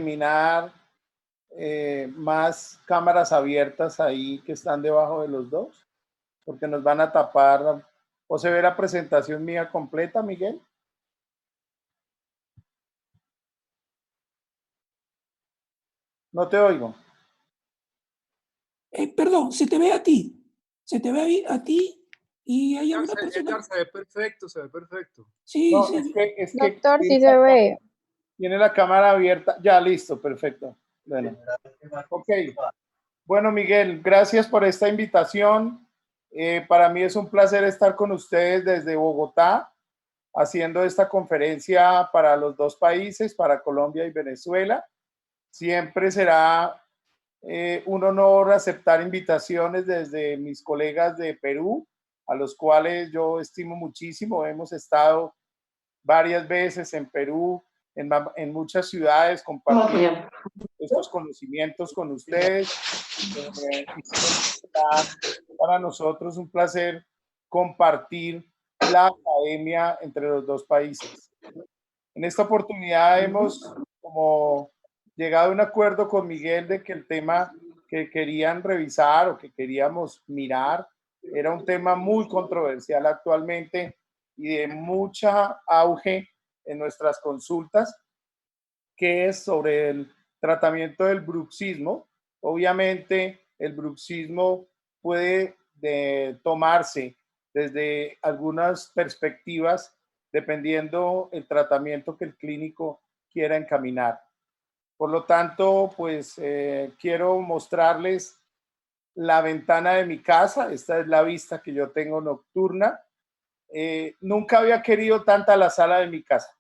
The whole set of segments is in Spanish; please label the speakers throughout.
Speaker 1: eliminar más cámaras abiertas ahí que están debajo de los dos, porque nos van a tapar. ¿O se ve la presentación mía completa, Miguel? No te oigo.
Speaker 2: Perdón, se te ve a ti. Se te ve a ti y hay alguna
Speaker 3: Edgar,
Speaker 2: persona.
Speaker 3: se ve perfecto, se ve perfecto.
Speaker 2: Sí,
Speaker 1: No,
Speaker 2: sí.
Speaker 1: es que
Speaker 4: Doctor, sí se ve.
Speaker 1: tiene la cámara abierta. Ya, listo, perfecto. Bueno, ok. Bueno, Miguel, gracias por esta invitación. Para mí es un placer estar con ustedes desde Bogotá, haciendo esta conferencia para los dos países, para Colombia y Venezuela. Siempre será un honor aceptar invitaciones desde mis colegas de Perú, a los cuales yo estimo muchísimo. Hemos estado varias veces en Perú, en muchas ciudades, compartiendo estos conocimientos con ustedes. Para nosotros un placer compartir la academia entre los dos países. En esta oportunidad hemos como llegado a un acuerdo con Miguel de que el tema que querían revisar o que queríamos mirar era un tema muy controversial actualmente y de mucha auge en nuestras consultas, que es sobre el tratamiento del bruxismo. Obviamente, el bruxismo puede tomarse desde algunas perspectivas dependiendo el tratamiento que el clínico quiera encaminar. Por lo tanto, pues quiero mostrarles la ventana de mi casa. Esta es la vista que yo tengo nocturna. Nunca había querido tanta la sala de mi casa.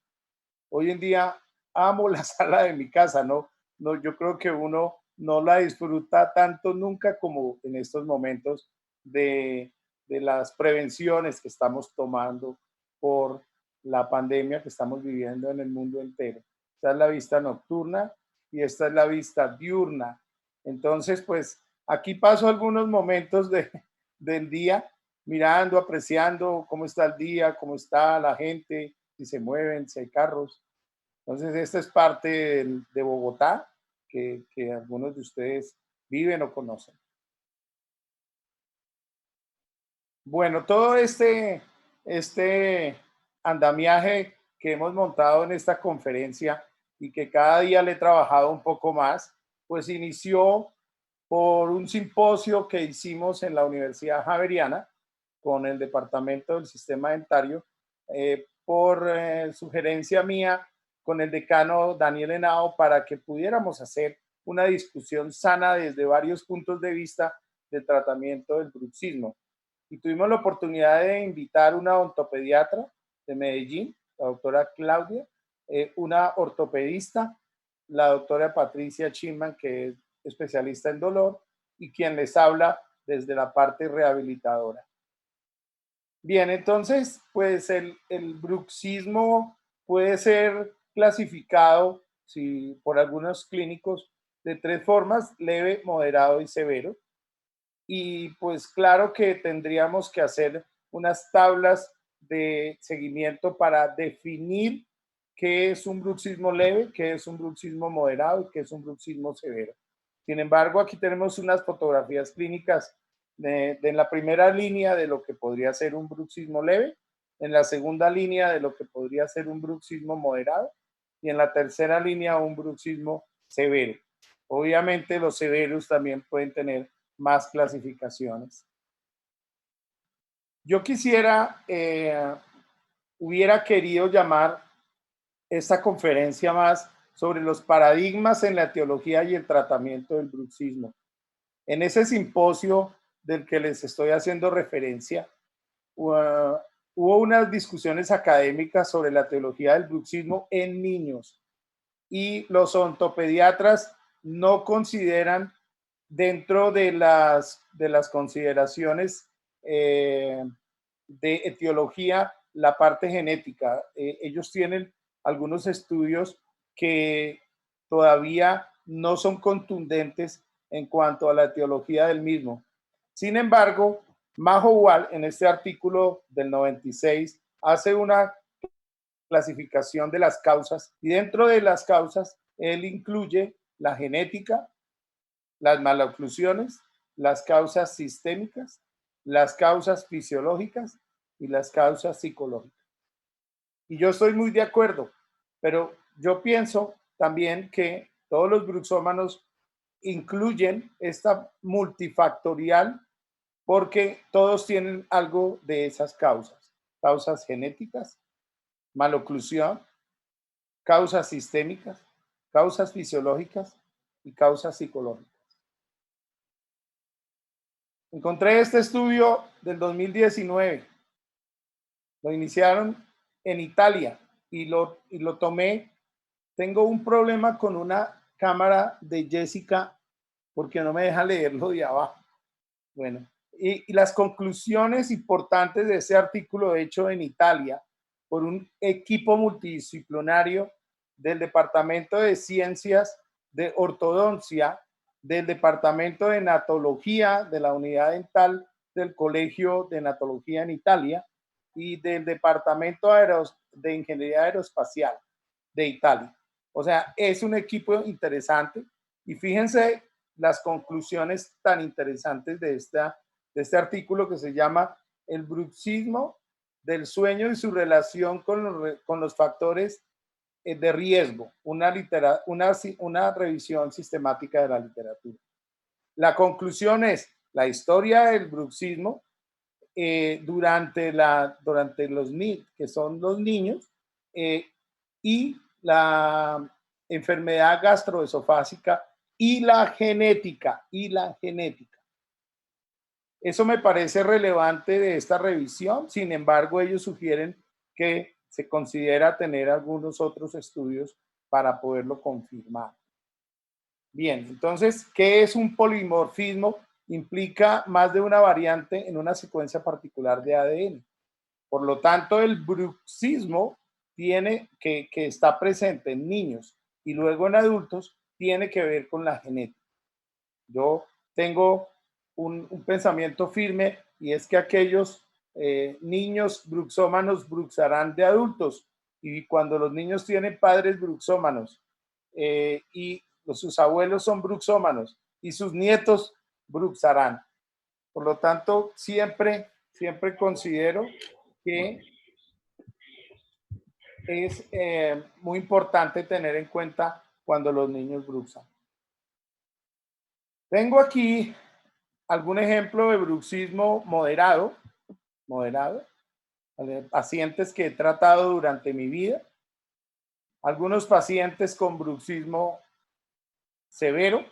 Speaker 1: Hoy en día amo la sala de mi casa, ¿no? Yo creo que uno no la disfruta tanto nunca como en estos momentos de las prevenciones que estamos tomando por la pandemia que estamos viviendo en el mundo entero. Esta es la vista nocturna y esta es la vista diurna. Entonces, pues aquí paso algunos momentos del día mirando, apreciando cómo está el día, cómo está la gente, si se mueven, si hay carros. Entonces, esta es parte de Bogotá que algunos de ustedes viven o conocen. Bueno, todo este andamiaje que hemos montado en esta conferencia y que cada día le he trabajado un poco más, pues inició por un simposio que hicimos en la Universidad Javeriana con el Departamento del Sistema Dentario, por sugerencia mía con el decano Daniel Henao, para que pudiéramos hacer una discusión sana desde varios puntos de vista del tratamiento del bruxismo. Y tuvimos la oportunidad de invitar una ortopediatra de Medellín, la doctora Claudia, una ortopedista, la doctora Patricia Chimman, que es especialista en dolor, y quien les habla desde la parte rehabilitadora. Bien, entonces, pues el bruxismo puede ser clasificado por algunos clínicos de tres formas: leve, moderado y severo. Y pues claro que tendríamos que hacer unas tablas de seguimiento para definir qué es un bruxismo leve, qué es un bruxismo moderado y qué es un bruxismo severo. Sin embargo, aquí tenemos unas fotografías clínicas en la primera línea de lo que podría ser un bruxismo leve, en la segunda línea de lo que podría ser un bruxismo moderado y en la tercera línea un bruxismo severo. Obviamente los severos también pueden tener más clasificaciones. Yo quisiera, hubiera querido llamar esta conferencia más sobre los paradigmas en la etiología y el tratamiento del bruxismo. En ese simposio del que les estoy haciendo referencia, hubo unas discusiones académicas sobre la etiología del bruxismo en niños, y los ontopediatras no consideran dentro de las consideraciones de etiología la parte genética. Ellos tienen algunos estudios que todavía no son contundentes en cuanto a la etiología del mismo. Sin embargo, Majo Wall, en este artículo del 96, hace una clasificación de las causas, y dentro de las causas él incluye la genética, las maloclusiones, las causas sistémicas, las causas fisiológicas y las causas psicológicas. Y yo estoy muy de acuerdo, pero yo pienso también que todos los bruxómanos incluyen esta multifactorial porque todos tienen algo de esas causas. Causas genéticas, maloclusión, causas sistémicas, causas fisiológicas y causas psicológicas. Encontré este estudio del 2019. Lo iniciaron en Italia y lo tomé. Tengo un problema con una cámara de Jessica porque no me deja leerlo de abajo. Bueno, y las conclusiones importantes de ese artículo hecho en Italia por un equipo multidisciplinario del Departamento de Ciencias de Ortodoncia, del Departamento de Natología de la Unidad Dental del Colegio de Natología en Italia y del Departamento de Ingeniería Aeroespacial de Italia. O sea, es un equipo interesante y fíjense las conclusiones tan interesantes de este artículo que se llama El bruxismo del sueño y su relación con los factores de riesgo, una revisión sistemática de la literatura. La conclusión es la historia del bruxismo durante los que son los niños y la enfermedad gastroesofágica y la genética. Eso me parece relevante de esta revisión. Sin embargo, ellos sugieren que se considera tener algunos otros estudios para poderlo confirmar. Bien, entonces, ¿qué es un polimorfismo? Implica más de una variante en una secuencia particular de ADN. Por lo tanto, el bruxismo que está presente en niños y luego en adultos tiene que ver con la genética. Yo tengo un pensamiento firme y es que aquellos niños bruxómanos bruxarán de adultos y cuando los niños tienen padres bruxómanos y sus abuelos son bruxómanos y sus nietos bruxarán. Por lo tanto, siempre considero que es muy importante tener en cuenta cuando los niños bruxan. Tengo aquí algún ejemplo de bruxismo moderado, pacientes que he tratado durante mi vida, algunos pacientes con bruxismo severo,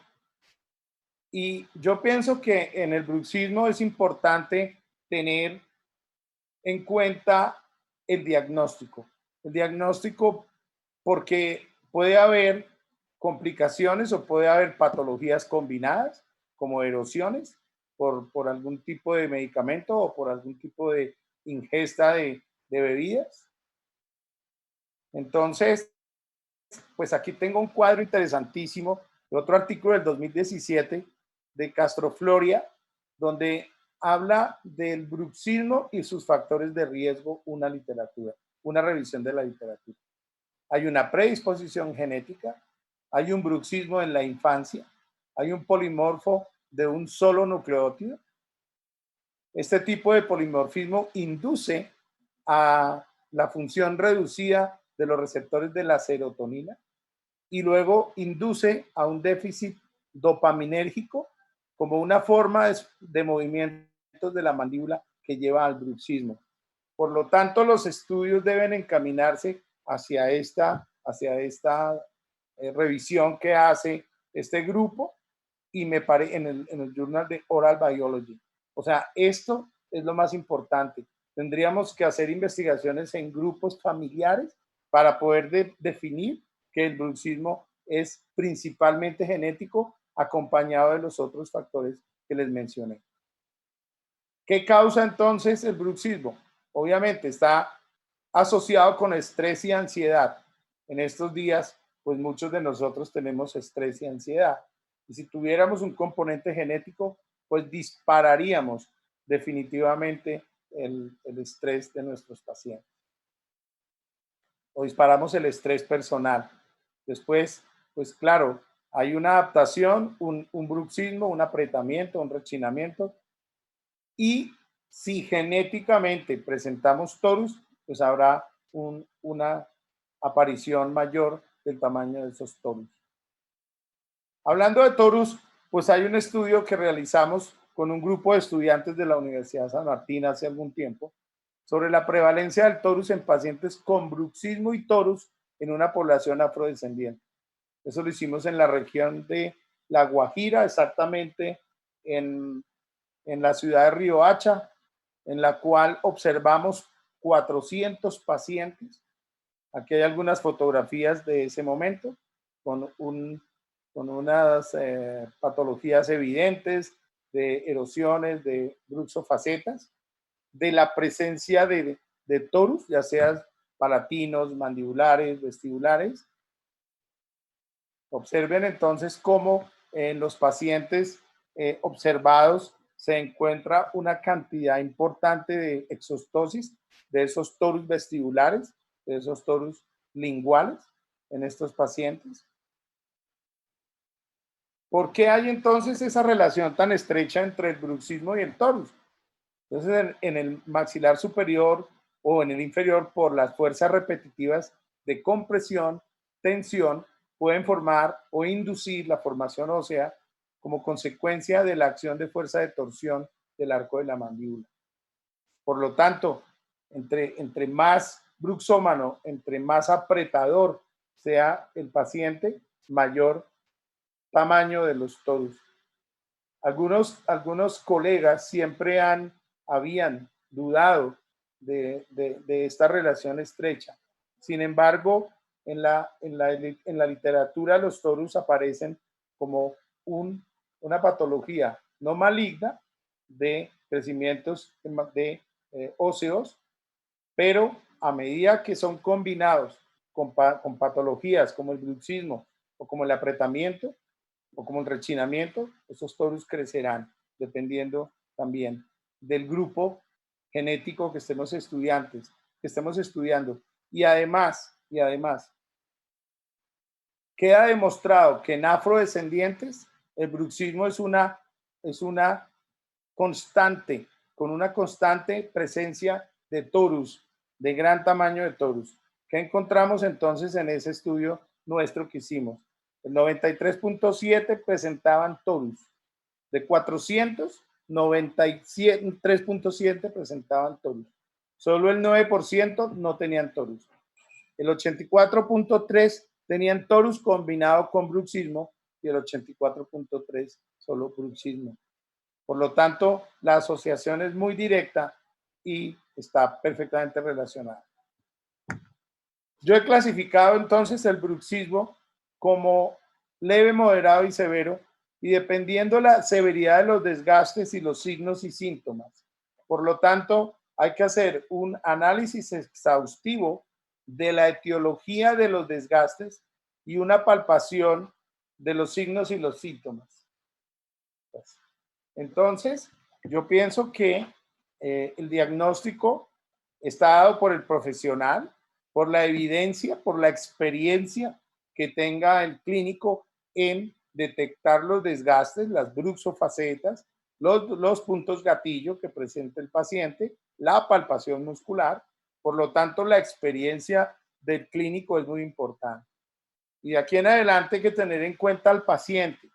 Speaker 1: y yo pienso que en el bruxismo es importante tener en cuenta el diagnóstico. El diagnóstico porque puede haber complicaciones o puede haber patologías combinadas como erosiones por algún tipo de medicamento o por algún tipo de ingesta de bebidas. Entonces, pues aquí tengo un cuadro interesantísimo de otro artículo del 2017 de Castrofloria, donde habla del bruxismo y sus factores de riesgo, una revisión de la literatura. Hay una predisposición genética, hay un bruxismo en la infancia, hay un polimorfo de un solo nucleótido. Este tipo de polimorfismo induce a la función reducida de los receptores de la serotonina y luego induce a un déficit dopaminérgico como una forma de movimientos de la mandíbula que lleva al bruxismo. Por lo tanto, los estudios deben encaminarse hacia esta revisión que hace este grupo y me parece en el Journal de Oral Biology. O sea, esto es lo más importante. Tendríamos que hacer investigaciones en grupos familiares para poder definir que el bruxismo es principalmente genético, acompañado de los otros factores que les mencioné. ¿Qué causa entonces el bruxismo? Obviamente está asociado con estrés y ansiedad. En estos días, pues muchos de nosotros tenemos estrés y ansiedad. Y si tuviéramos un componente genético, pues dispararíamos definitivamente el estrés de nuestros pacientes. O disparamos el estrés personal. Después, pues claro, hay una adaptación, un bruxismo, un apretamiento, un rechinamiento. Y si genéticamente presentamos torus, pues habrá una aparición mayor del tamaño de esos torus. Hablando de torus, pues hay un estudio que realizamos con un grupo de estudiantes de la Universidad de San Martín hace algún tiempo sobre la prevalencia del torus en pacientes con bruxismo y torus en una población afrodescendiente. Eso lo hicimos en la región de La Guajira, exactamente en la ciudad de Riohacha, en la cual observamos 400 pacientes. Aquí hay algunas fotografías de ese momento con, con unas patologías evidentes de erosiones, de bruxofacetas, de la presencia de torus, ya sea palatinos, mandibulares, vestibulares. Observen entonces cómo en los pacientes observados se encuentra una cantidad importante de exostosis de esos torus vestibulares, de esos torus linguales en estos pacientes. ¿Por qué hay entonces esa relación tan estrecha entre el bruxismo y el torus? Entonces, en el maxilar superior o en el inferior, por las fuerzas repetitivas de compresión, tensión, pueden formar o inducir la formación ósea como consecuencia de la acción de fuerza de torsión del arco de la mandíbula. Por lo tanto, entre más bruxómano, entre más apretador sea el paciente, mayor tamaño de los torus. Algunos colegas siempre habían dudado de esta relación estrecha. Sin embargo, en la literatura los torus aparecen como una patología no maligna de crecimientos de óseos, pero a medida que son combinados con patologías como el bruxismo o como el apretamiento, o como el rechinamiento, esos torus crecerán dependiendo también del grupo genético que estemos estudiando. Y además, queda demostrado que en afrodescendientes el bruxismo es una constante, con una constante presencia de torus, de gran tamaño de torus. ¿Qué encontramos entonces en ese estudio nuestro que hicimos? El 93.7 presentaban torus. De 400, 93.7 presentaban torus. Solo el 9% no tenían torus. El 84.3 tenían torus combinado con bruxismo y el 84.3 solo bruxismo. Por lo tanto, la asociación es muy directa y está perfectamente relacionada. Yo he clasificado entonces el bruxismo como leve, moderado y severo, y dependiendo la severidad de los desgastes y los signos y síntomas. Por lo tanto, hay que hacer un análisis exhaustivo de la etiología de los desgastes y una palpación de los signos y los síntomas. Entonces, yo pienso que el diagnóstico está dado por el profesional, por la evidencia, por la experiencia que tenga el clínico en detectar los desgastes, las bruxofacetas, los puntos gatillo que presenta el paciente, la palpación muscular. Por lo tanto, la experiencia del clínico es muy importante. Y de aquí en adelante hay que tener en cuenta al paciente.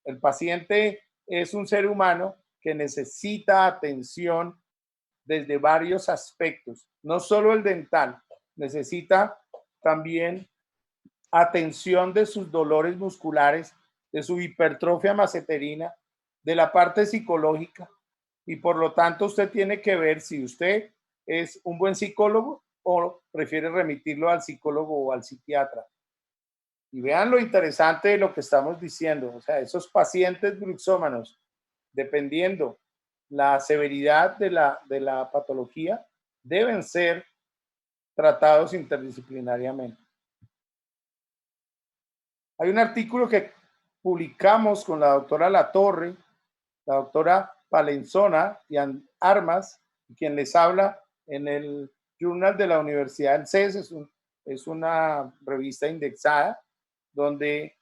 Speaker 1: El paciente es un ser humano que necesita atención desde varios aspectos, no solo el dental, necesita también atención de sus dolores musculares, de su hipertrofia maceterina, de la parte psicológica, y por lo tanto usted tiene que ver si usted es un buen psicólogo o prefiere remitirlo al psicólogo o al psiquiatra. Y vean lo interesante de lo que estamos diciendo, o sea, esos pacientes bruxómanos, dependiendo la severidad de la patología, deben ser tratados interdisciplinariamente. Hay un artículo que publicamos con la doctora Latorre, la doctora Palenzona y Armas, quien les habla en el Journal de la Universidad del CES, es una revista indexada, donde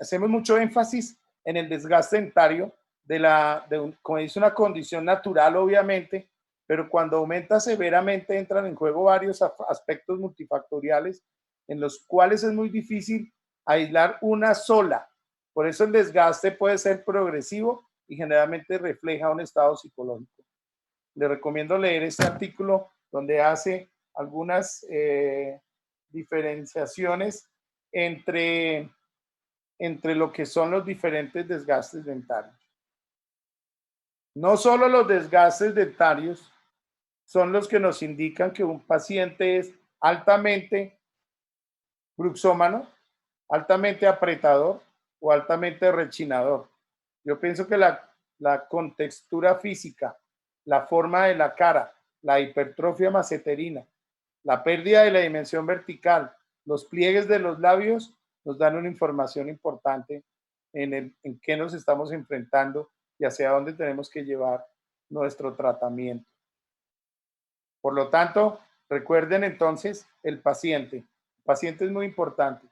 Speaker 1: hacemos mucho énfasis en el desgaste dentario como dice, una condición natural, obviamente, pero cuando aumenta severamente entran en juego varios aspectos multifactoriales en los cuales es muy difícil aislar una sola. Por eso el desgaste puede ser progresivo y generalmente refleja un estado psicológico. Le recomiendo leer este artículo donde hace algunas diferenciaciones entre lo que son los diferentes desgastes dentarios. No solo los desgastes dentarios son los que nos indican que un paciente es altamente bruxómano, altamente apretador o altamente rechinador. Yo pienso que la contextura física, la forma de la cara, la hipertrofia maceterina, la pérdida de la dimensión vertical, los pliegues de los labios nos dan una información importante en qué nos estamos enfrentando y hacia dónde tenemos que llevar nuestro tratamiento. Por lo tanto, recuerden entonces el paciente. El paciente es muy importante.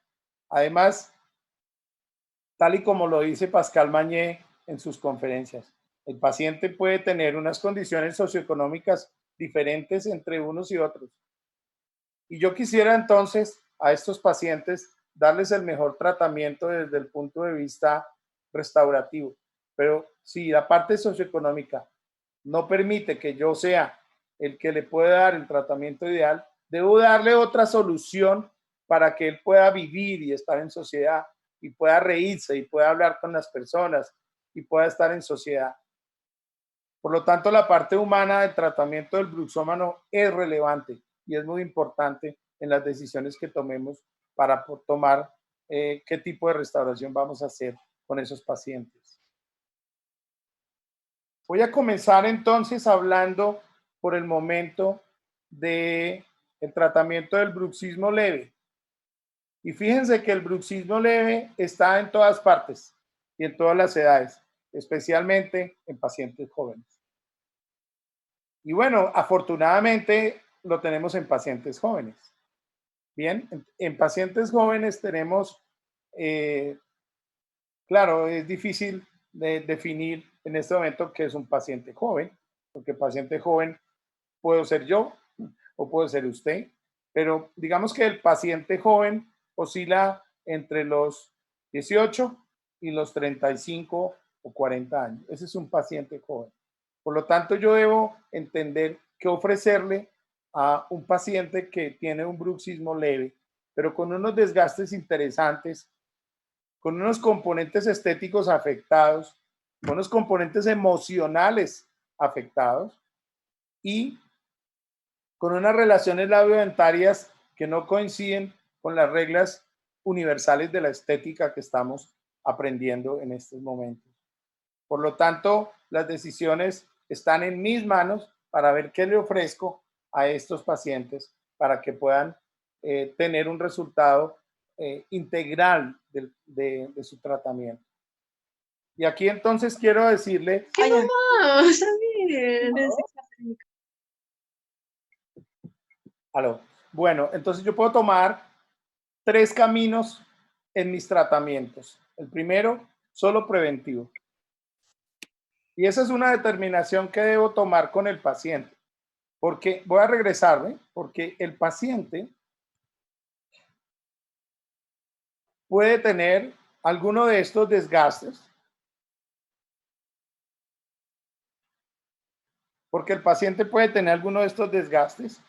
Speaker 1: Además, tal y como lo dice Pascal Mañé en sus conferencias, el paciente puede tener unas condiciones socioeconómicas diferentes entre unos y otros. Y yo quisiera entonces a estos pacientes darles el mejor tratamiento desde el punto de vista restaurativo. Pero si la parte socioeconómica no permite que yo sea el que le pueda dar el tratamiento ideal, debo darle otra solución para que él pueda vivir y estar en sociedad y pueda reírse y pueda hablar con las personas y pueda estar en sociedad. Por lo tanto, la parte humana del tratamiento del bruxómano es relevante y es muy importante en las decisiones que tomemos para tomar qué tipo de restauración vamos a hacer con esos pacientes. Voy a comenzar entonces hablando por el momento del tratamiento del bruxismo leve. Y fíjense que el bruxismo leve está en todas partes y en todas las edades, especialmente en pacientes jóvenes. Y bueno, afortunadamente lo tenemos en pacientes jóvenes. Bien, en pacientes jóvenes tenemos, claro, es difícil de definir en este momento qué es un paciente joven, porque paciente joven puedo ser yo o puede ser usted, pero digamos que el paciente joven oscila entre los 18 y los 35 o 40 años. Ese es un paciente joven. Por lo tanto, yo debo entender qué ofrecerle a un paciente que tiene un bruxismo leve, pero con unos desgastes interesantes, con unos componentes estéticos afectados, con unos componentes emocionales afectados y con unas relaciones labiodentarias que no coinciden con las reglas universales de la estética que estamos aprendiendo en estos momentos. Por lo tanto, las decisiones están en mis manos para ver qué le ofrezco a estos pacientes para que puedan tener un resultado integral de su tratamiento. Y aquí entonces quiero decirle...
Speaker 4: ¡Ay, no! Está bien.
Speaker 1: Aló. Bueno, entonces yo puedo tomar 3 caminos en mis tratamientos. El primero, solo preventivo. Y esa es una determinación que debo tomar con el paciente. Porque voy a regresarme, porque el paciente puede tener alguno de estos desgastes. Porque el paciente puede tener alguno de estos desgastes.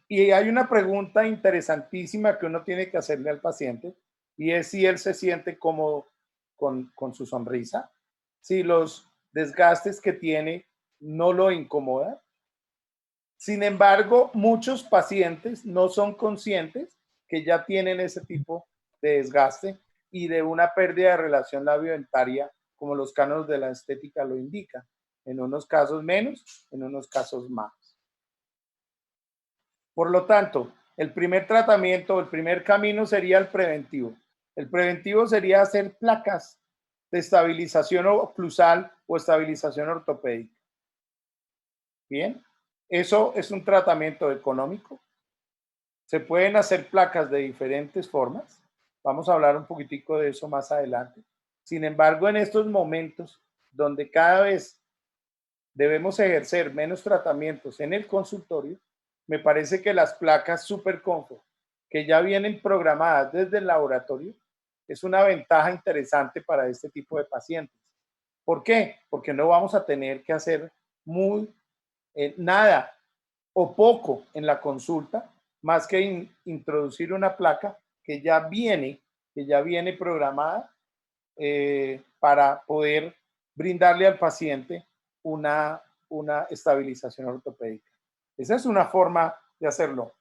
Speaker 1: Y hay una pregunta interesantísima que uno tiene que hacerle al paciente, y es si él se siente cómodo con su sonrisa, si los desgastes que tiene no lo incomodan. Sin embargo, muchos pacientes no son conscientes que ya tienen ese tipo de desgaste y de una pérdida de relación labiodentaria, como los cánones de la estética lo indican. En unos casos menos, en unos casos más. Por lo tanto, el primer tratamiento, el primer camino sería el preventivo. El preventivo sería hacer placas de estabilización oclusal o estabilización ortopédica. Bien, eso es un tratamiento económico. Se pueden hacer placas de diferentes formas. Vamos a hablar un poquitico de eso más adelante. Sin embargo, en estos momentos donde cada vez debemos ejercer menos tratamientos en el consultorio, me parece que las placas Super Comfort, que ya vienen programadas desde el laboratorio, es una ventaja interesante para este tipo de pacientes. ¿Por qué? Porque no vamos a tener que hacer nada o poco en la consulta, más que introducir una placa que ya viene programada para poder brindarle al paciente una estabilización ortopédica. Esa es una forma de hacerlo.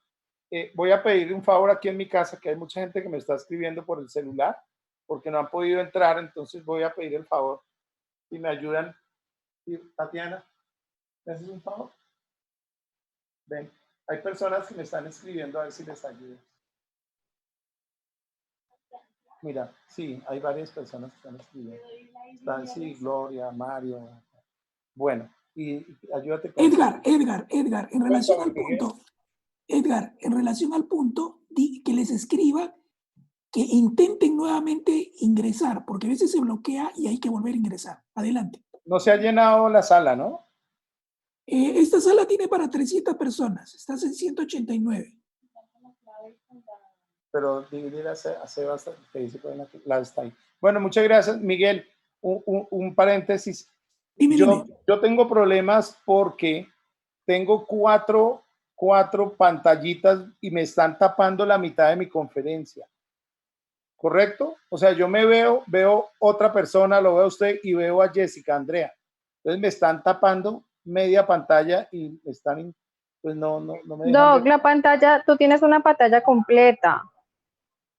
Speaker 1: Voy a pedir un favor aquí en mi casa, que hay mucha gente que me está escribiendo por el celular, porque no han podido entrar, entonces voy a pedir el favor. Si me ayudan. Tatiana, ¿me haces un favor? Ven, hay personas que me están escribiendo a ver si les ayudo. Mira, sí, hay varias personas que están escribiendo. Están, sí, Gloria, Mario. Bueno, y ayúdate con
Speaker 2: Edgar, en relación al punto, Edgar, en relación al punto, que les escriba que intenten nuevamente ingresar, porque a veces se bloquea y hay que volver a ingresar. Adelante.
Speaker 1: No se ha llenado la sala, ¿no?
Speaker 2: Esta sala tiene para 300 personas, estás en 189.
Speaker 1: Pero dividir hace bastante, te dice que la está ahí. Bueno, muchas gracias, Miguel. Un paréntesis.
Speaker 2: Dime.
Speaker 1: Yo tengo problemas porque tengo cuatro pantallitas y me están tapando la mitad de mi conferencia. ¿Correcto? O sea, yo me veo otra persona, lo veo a usted y veo a Jessica, Andrea. Entonces me están tapando media pantalla y me están, pues no me dejan
Speaker 5: Doc, la pantalla, tú tienes una pantalla completa.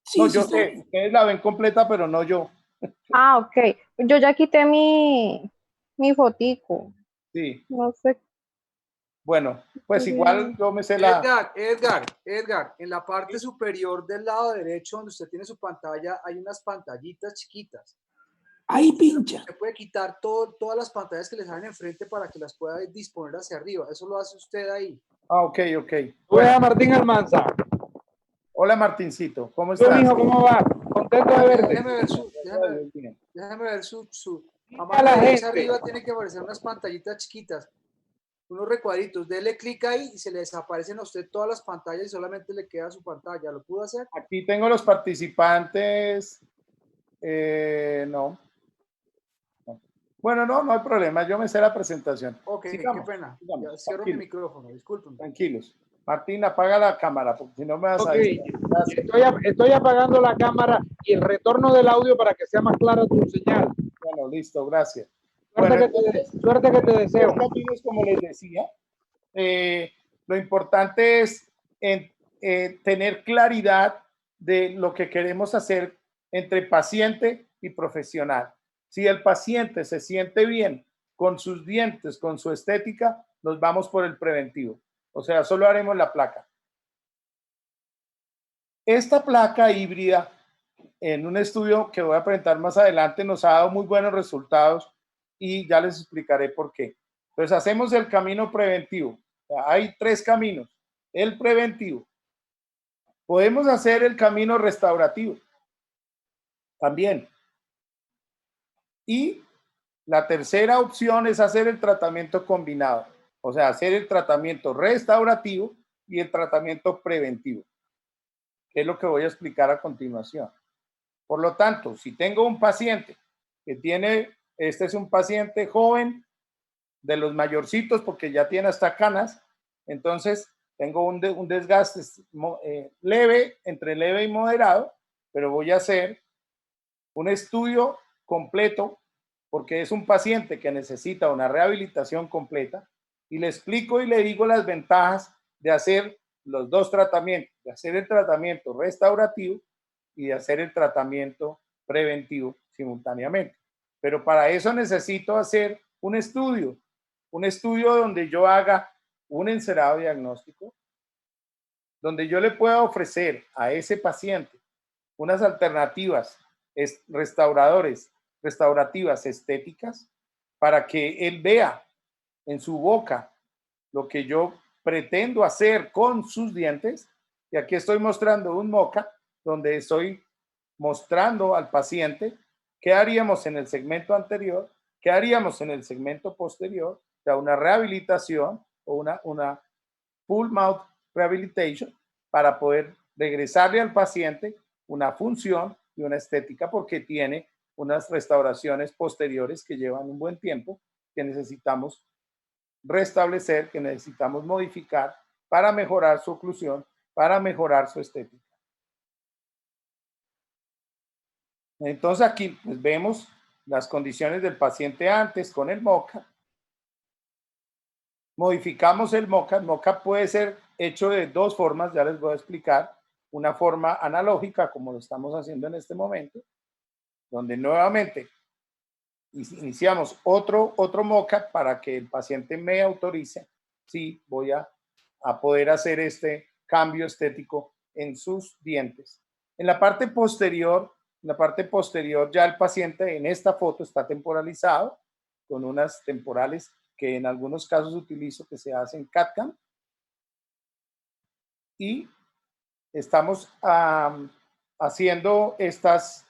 Speaker 1: Sí, no, yo sé, ustedes la ven completa, pero no yo.
Speaker 5: Ah, ok. Yo ya quité mi fotico.
Speaker 1: Sí.
Speaker 5: No sé.
Speaker 1: Bueno, pues
Speaker 5: Sí.
Speaker 1: Igual yo me sé la...
Speaker 3: Edgar, en la parte superior del lado derecho donde usted tiene su pantalla hay unas pantallitas chiquitas.
Speaker 2: Ahí pincha.
Speaker 3: Se puede quitar todas las pantallas que le salen enfrente para que las pueda disponer hacia arriba. Eso lo hace usted ahí.
Speaker 1: Ah, ok.
Speaker 6: Bueno, a Martín Almanza.
Speaker 1: Hola, Martincito. ¿Cómo estás?
Speaker 6: Hola, hijo, ¿cómo va? Contento de verte.
Speaker 3: Déjame ver su
Speaker 6: a la gente.
Speaker 3: arriba tiene que aparecer unas pantallitas chiquitas, unos recuadritos. Dele clic ahí y se le desaparecen a usted todas las pantallas y solamente le queda su pantalla. ¿Lo pudo hacer?
Speaker 1: Aquí tengo los participantes. No. Bueno, no hay problema. Yo me sé la presentación.
Speaker 3: Ok,
Speaker 1: sigamos,
Speaker 3: qué pena.
Speaker 1: Sigamos,
Speaker 3: Ya cierro mi micrófono, disculpen.
Speaker 1: Tranquilos. Martín, apaga la cámara, porque si no me vas a
Speaker 6: decir. Estoy apagando la cámara y el retorno del audio para que sea más clara tu señal.
Speaker 1: Bueno, listo, gracias.
Speaker 6: Suerte que te deseo.
Speaker 1: Caminos, como les decía, lo importante es tener claridad de lo que queremos hacer entre paciente y profesional. Si el paciente se siente bien con sus dientes, con su estética, nos vamos por el preventivo. O sea, solo haremos la placa. Esta placa híbrida, en un estudio que voy a presentar más adelante, nos ha dado muy buenos resultados y ya les explicaré por qué. Entonces, hacemos el camino preventivo. Hay 3 caminos. El preventivo. Podemos hacer el camino restaurativo también. Y la tercera opción es hacer el tratamiento combinado. O sea, hacer el tratamiento restaurativo y el tratamiento preventivo, que es lo que voy a explicar a continuación. Por lo tanto, si tengo un paciente que este es un paciente joven, de los mayorcitos, porque ya tiene hasta canas, entonces tengo un desgaste leve, entre leve y moderado, pero voy a hacer un estudio completo, porque es un paciente que necesita una rehabilitación completa, y le explico y le digo las ventajas de hacer los 2 tratamientos, de hacer el tratamiento restaurativo y de hacer el tratamiento preventivo simultáneamente. Pero para eso necesito hacer un estudio donde yo haga un encerado diagnóstico, donde yo le pueda ofrecer a ese paciente unas alternativas restaurativas estéticas para que él vea en su boca lo que yo pretendo hacer con sus dientes. Y aquí estoy mostrando un MOCA donde estoy mostrando al paciente ¿Qué haríamos en el segmento anterior? ¿Qué haríamos en el segmento posterior? O sea, una rehabilitación o una full mouth rehabilitation para poder regresarle al paciente una función y una estética, porque tiene unas restauraciones posteriores que llevan un buen tiempo, que necesitamos restablecer, que necesitamos modificar para mejorar su oclusión, para mejorar su estética. Entonces aquí pues, vemos las condiciones del paciente antes con el MOCA. Modificamos el MOCA. El MOCA puede ser hecho de dos formas, ya les voy a explicar. Una forma analógica, como lo estamos haciendo en este momento, donde nuevamente iniciamos otro MOCA para que el paciente me autorice si voy a poder hacer este cambio estético en sus dientes. En la parte posterior ya el paciente en esta foto está temporalizado con unas temporales que en algunos casos utilizo que se hacen CAD/CAM, y estamos haciendo estas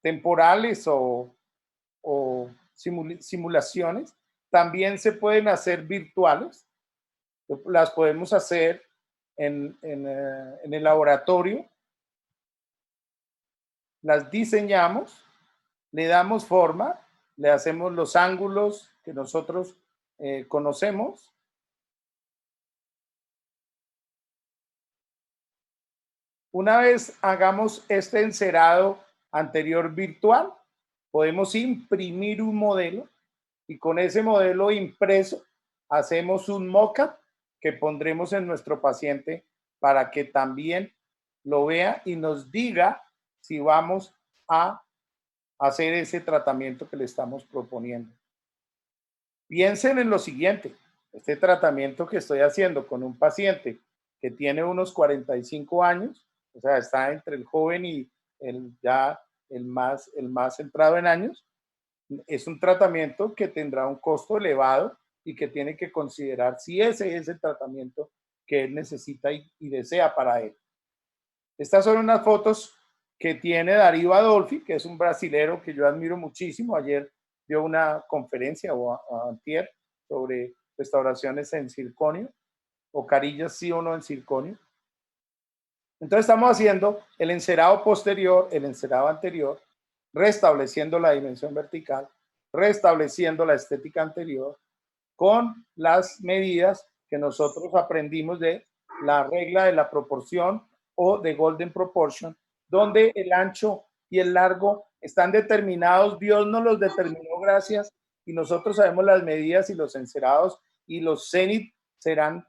Speaker 1: temporales o simulaciones. También se pueden hacer virtuales, las podemos hacer en el laboratorio, las diseñamos, le damos forma, le hacemos los ángulos que nosotros conocemos. Una vez hagamos este encerado anterior virtual, podemos imprimir un modelo y con ese modelo impreso hacemos un mock-up que pondremos en nuestro paciente para que también lo vea y nos diga si vamos a hacer ese tratamiento que le estamos proponiendo. Piensen en lo siguiente: este tratamiento que estoy haciendo con un paciente que tiene unos 45 años, o sea, está entre el joven y el más entrado en años, es un tratamiento que tendrá un costo elevado y que tiene que considerar si ese es el tratamiento que él necesita y desea para él. Estas son unas fotos que tiene Darío Adolfi, que es un brasilero que yo admiro muchísimo. Ayer dio una conferencia o antier sobre restauraciones en circonio o carillas sí o no en circonio. Entonces estamos haciendo el encerado posterior, el encerado anterior, restableciendo la dimensión vertical, restableciendo la estética anterior con las medidas que nosotros aprendimos de la regla de la proporción o de Golden Proportion, donde el ancho y el largo están determinados. Dios nos los determinó, gracias, y nosotros sabemos las medidas, y los encerados y los cenit serán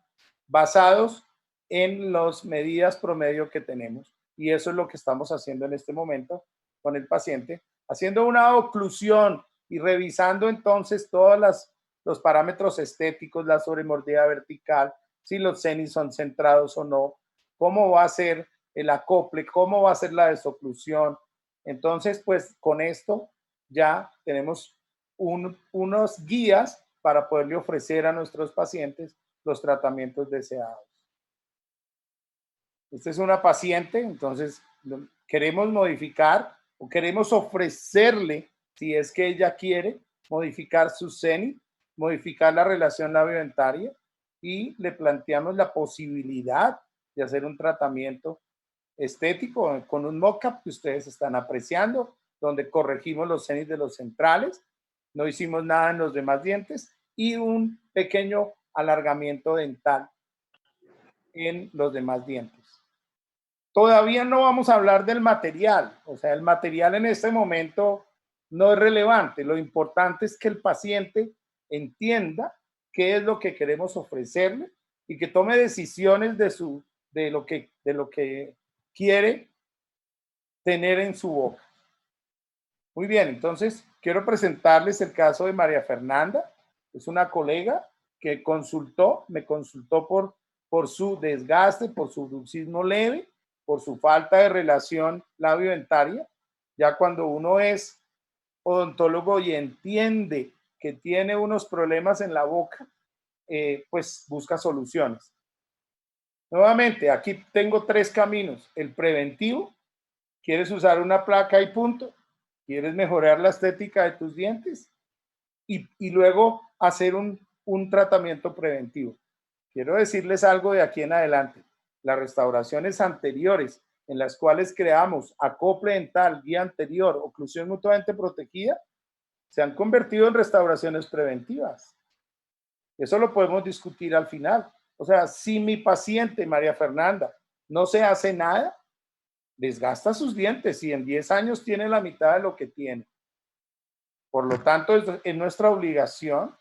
Speaker 1: basados en las medidas promedio que tenemos. Y eso es lo que estamos haciendo en este momento con el paciente, haciendo una oclusión y revisando entonces todos los parámetros estéticos, la sobremordida vertical, si los cenit son centrados o no, cómo va a ser el acople, cómo va a ser la desoclusión. Entonces, pues con esto ya tenemos unos guías para poderle ofrecer a nuestros pacientes los tratamientos deseados. Esta es una paciente, entonces queremos modificar o queremos ofrecerle, si es que ella quiere, modificar su cenit, modificar la relación labio-dentaria, y le planteamos la posibilidad de hacer un tratamiento estético con un mock-up que ustedes están apreciando, donde corregimos los cenit de los centrales, no hicimos nada en los demás dientes, y un pequeño alargamiento dental en los demás dientes. Todavía no vamos a hablar del material, o sea, el material en este momento no es relevante. Lo importante es que el paciente entienda qué es lo que queremos ofrecerle y que tome decisiones de lo que quiere tener en su boca. Muy bien, entonces quiero presentarles el caso de María Fernanda. Es una colega que me consultó por su desgaste, por su bruxismo leve, por su falta de relación labio-dentaria. Ya cuando uno es odontólogo y entiende que tiene unos problemas en la boca, pues busca soluciones. Nuevamente, aquí tengo tres caminos: el preventivo, ¿Quieres usar una placa y punto? ¿Quieres mejorar la estética de tus dientes? Y luego hacer un tratamiento preventivo. Quiero decirles algo de aquí en adelante. Las restauraciones anteriores en las cuales creamos acople dental, guía anterior, oclusión mutuamente protegida, se han convertido en restauraciones preventivas. Eso lo podemos discutir al final. O sea, si mi paciente, María Fernanda, no se hace nada, desgasta sus dientes y en 10 años tiene la mitad de lo que tiene. Por lo tanto, es nuestra obligación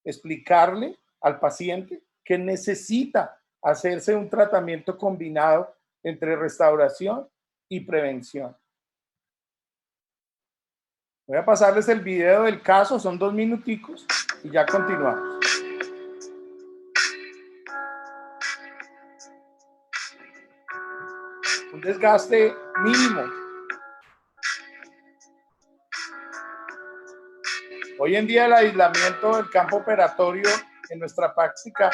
Speaker 1: explicarle al paciente que necesita hacerse un tratamiento combinado entre restauración y prevención. Voy a pasarles el video del caso, son 2 minuticos y ya continuamos. Un desgaste mínimo. Hoy en día el aislamiento del campo operatorio en nuestra práctica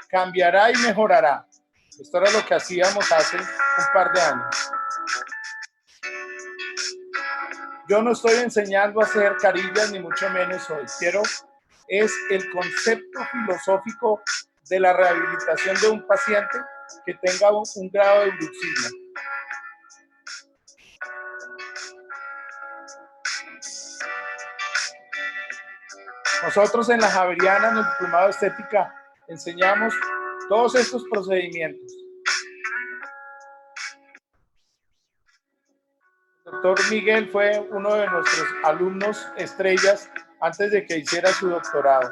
Speaker 1: cambiará y mejorará. Esto era lo que hacíamos hace un par de años. Yo no estoy enseñando a hacer carillas, ni mucho menos hoy. Es el concepto filosófico de la rehabilitación de un paciente que tenga un grado de bruxismo. Nosotros en la Javeriana, en el diplomado de estética, enseñamos todos estos procedimientos. El doctor Miguel fue uno de nuestros alumnos estrellas antes de que hiciera su doctorado.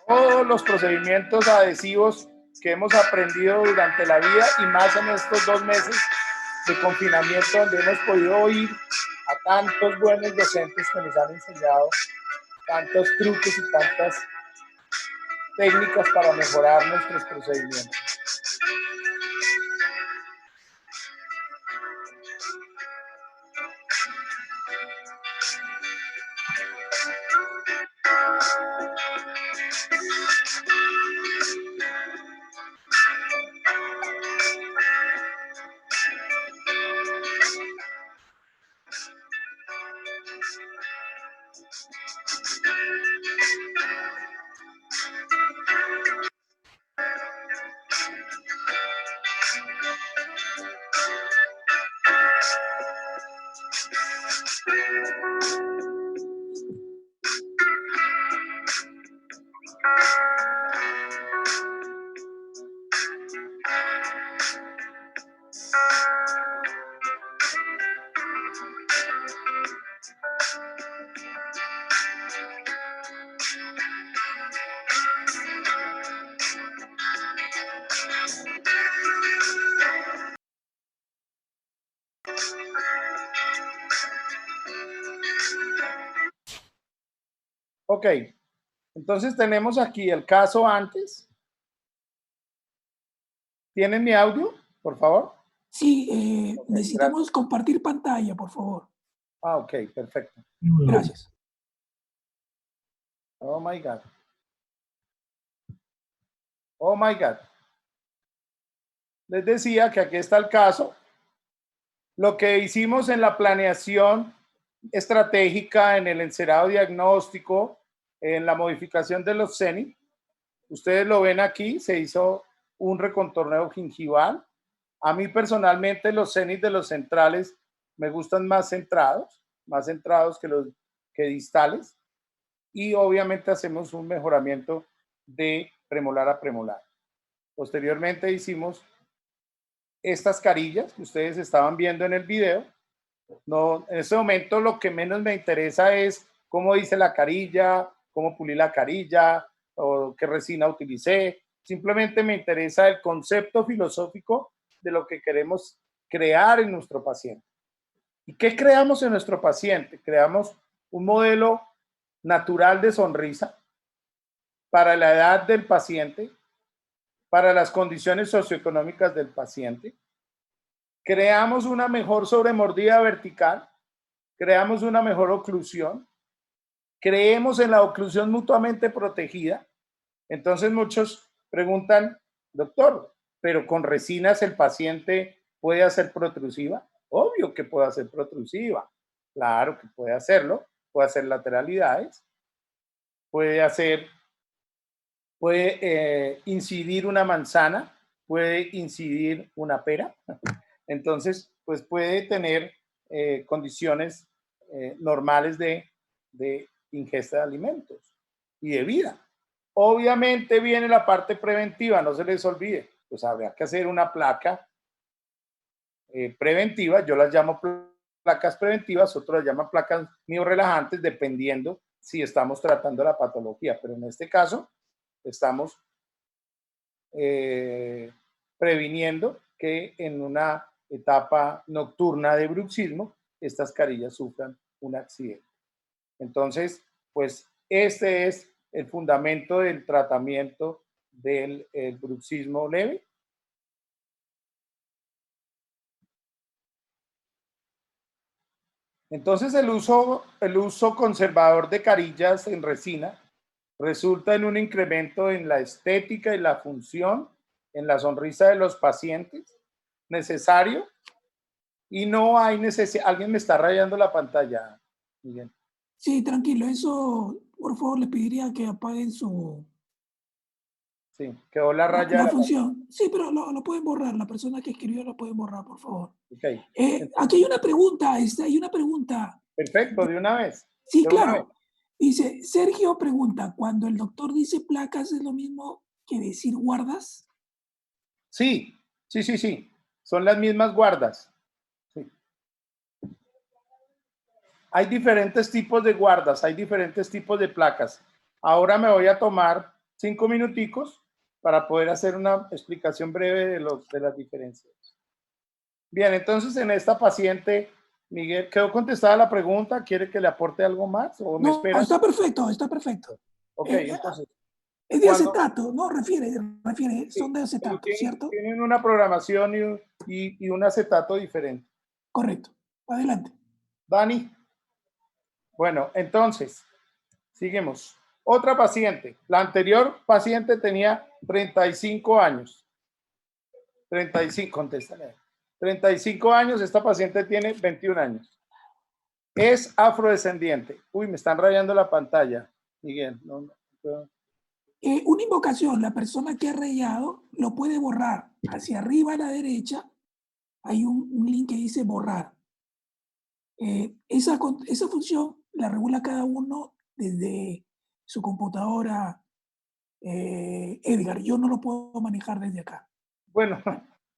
Speaker 1: Todos los procedimientos adhesivos que hemos aprendido durante la vida y más en estos 2 meses de confinamiento donde hemos podido oír a tantos buenos docentes que nos han enseñado tantos trucos y tantas técnicas para mejorar nuestros procedimientos. Ok, entonces tenemos aquí el caso antes. ¿Tienen mi audio, por favor?
Speaker 2: Sí,
Speaker 1: Ok,
Speaker 2: necesitamos
Speaker 1: gracias.
Speaker 2: compartir pantalla, por favor.
Speaker 1: Ah, ok, perfecto.
Speaker 2: Gracias.
Speaker 1: Oh my God. Oh my God. Les decía que aquí está el caso. Lo que hicimos en la planeación estratégica, en el encerado diagnóstico, en la modificación de los CENI, ustedes lo ven aquí, se hizo un recontorneo gingival. A mí personalmente los CENIs de los centrales me gustan más centrados que distales. Y obviamente hacemos un mejoramiento de premolar a premolar. Posteriormente hicimos estas carillas que ustedes estaban viendo en el video. No, en este momento lo que menos me interesa es cómo hice la carilla, cómo pulí la carilla o qué resina utilicé. Simplemente me interesa el concepto filosófico de lo que queremos crear en nuestro paciente. ¿Y qué creamos en nuestro paciente? Creamos un modelo natural de sonrisa para la edad del paciente, para las condiciones socioeconómicas del paciente. Creamos una mejor sobremordida vertical, creamos una mejor oclusión, creemos en la oclusión mutuamente protegida. Entonces muchos preguntan, Doctor, pero con resinas el paciente puede hacer protrusiva. Obvio que puede hacer protrusiva. Claro que puede hacerlo. Puede hacer lateralidades. Puede incidir una manzana. Puede incidir una pera. Entonces, pues puede tener condiciones normales de ingesta de alimentos y de vida. Obviamente viene la parte preventiva, no se les olvide, pues habrá que hacer una placa preventiva, yo las llamo placas preventivas, otros las llaman placas miorrelajantes, dependiendo si estamos tratando la patología, pero en este caso estamos previniendo que en una etapa nocturna de bruxismo, estas carillas sufran un accidente. Entonces, pues este es el fundamento del tratamiento del bruxismo leve. Entonces, el uso conservador de carillas en resina resulta en un incremento en la estética y la función, en la sonrisa de los pacientes, necesario, y no hay necesidad. Alguien me está rayando la pantalla, Miguel.
Speaker 2: Sí, tranquilo, eso, por favor, le pediría que apaguen su...
Speaker 1: Sí, quedó la raya.
Speaker 2: La función. Sí, pero lo pueden borrar, la persona que escribió lo pueden borrar, por favor.
Speaker 1: Okay.
Speaker 2: Aquí hay una pregunta, hay una pregunta.
Speaker 1: Perfecto, de una vez.
Speaker 2: Sí, claro. Dice, Sergio pregunta, ¿cuando el doctor dice placas es lo mismo que decir guardas?
Speaker 1: Sí. Son las mismas guardas. Sí. Hay diferentes tipos de guardas, hay diferentes tipos de placas. Ahora me voy a tomar 5 minuticos para poder hacer una explicación breve de las diferencias. Bien, entonces en esta paciente, Miguel, ¿quedó contestada la pregunta? ¿Quiere que le aporte algo más o me espera?
Speaker 2: No, está perfecto, está perfecto.
Speaker 1: Ok, entonces.
Speaker 2: Es de acetato, ¿no? Refiere,
Speaker 1: sí,
Speaker 2: son de acetato, ¿cierto?
Speaker 1: Tienen una programación y un acetato diferente.
Speaker 2: Correcto. Adelante.
Speaker 1: Dani. Bueno, entonces, seguimos. Otra paciente. La anterior paciente tenía 35 años. 35, contéstale. 35 años, esta paciente tiene 21 años. Es afrodescendiente. Uy, me están rayando la pantalla. Miguel, no.
Speaker 2: Una invocación, la persona que ha rayado lo puede borrar. Hacia arriba a la derecha hay un link que dice borrar. Esa función la regula cada uno desde su computadora. Edgar, yo no lo puedo manejar desde acá.
Speaker 1: Bueno,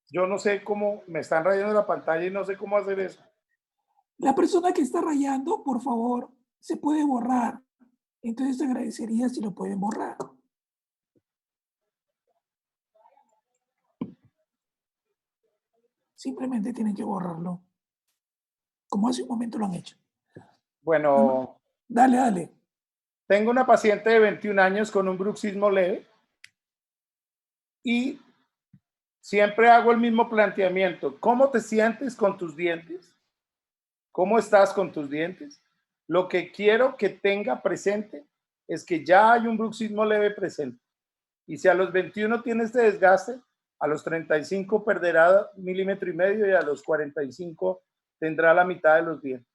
Speaker 1: yo no sé cómo, me están rayando la pantalla y no sé cómo hacer eso.
Speaker 2: La persona que está rayando, por favor, se puede borrar. Entonces te agradecería si lo pueden borrar. Simplemente tienen que borrarlo. Como hace un momento lo han hecho.
Speaker 1: Bueno.
Speaker 2: Dale.
Speaker 1: Tengo una paciente de 21 años con un bruxismo leve y siempre hago el mismo planteamiento. ¿Cómo te sientes con tus dientes? ¿Cómo estás con tus dientes? Lo que quiero que tenga presente es que ya hay un bruxismo leve presente. Y si a los 21 tiene este desgaste, a los 35 perderá 1,5 milímetros y a los 45 tendrá la mitad de los dientes.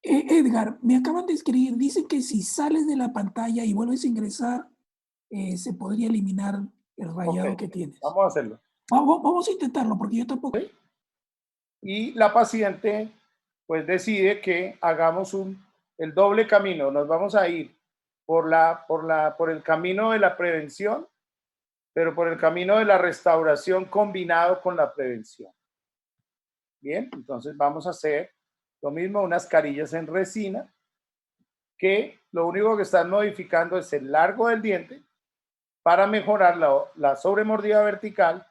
Speaker 2: Edgar, me acaban de escribir, dicen que si sales de la pantalla y vuelves a ingresar, se podría eliminar el rayado que tienes.
Speaker 1: Vamos a hacerlo.
Speaker 2: Vamos a intentarlo, porque yo tampoco...
Speaker 1: Y la paciente pues decide que hagamos el doble camino. Nos vamos a ir por el camino de la prevención, pero por el camino de la restauración combinado con la prevención. Bien, entonces vamos a hacer lo mismo, unas carillas en resina, que lo único que están modificando es el largo del diente para mejorar la sobremordida vertical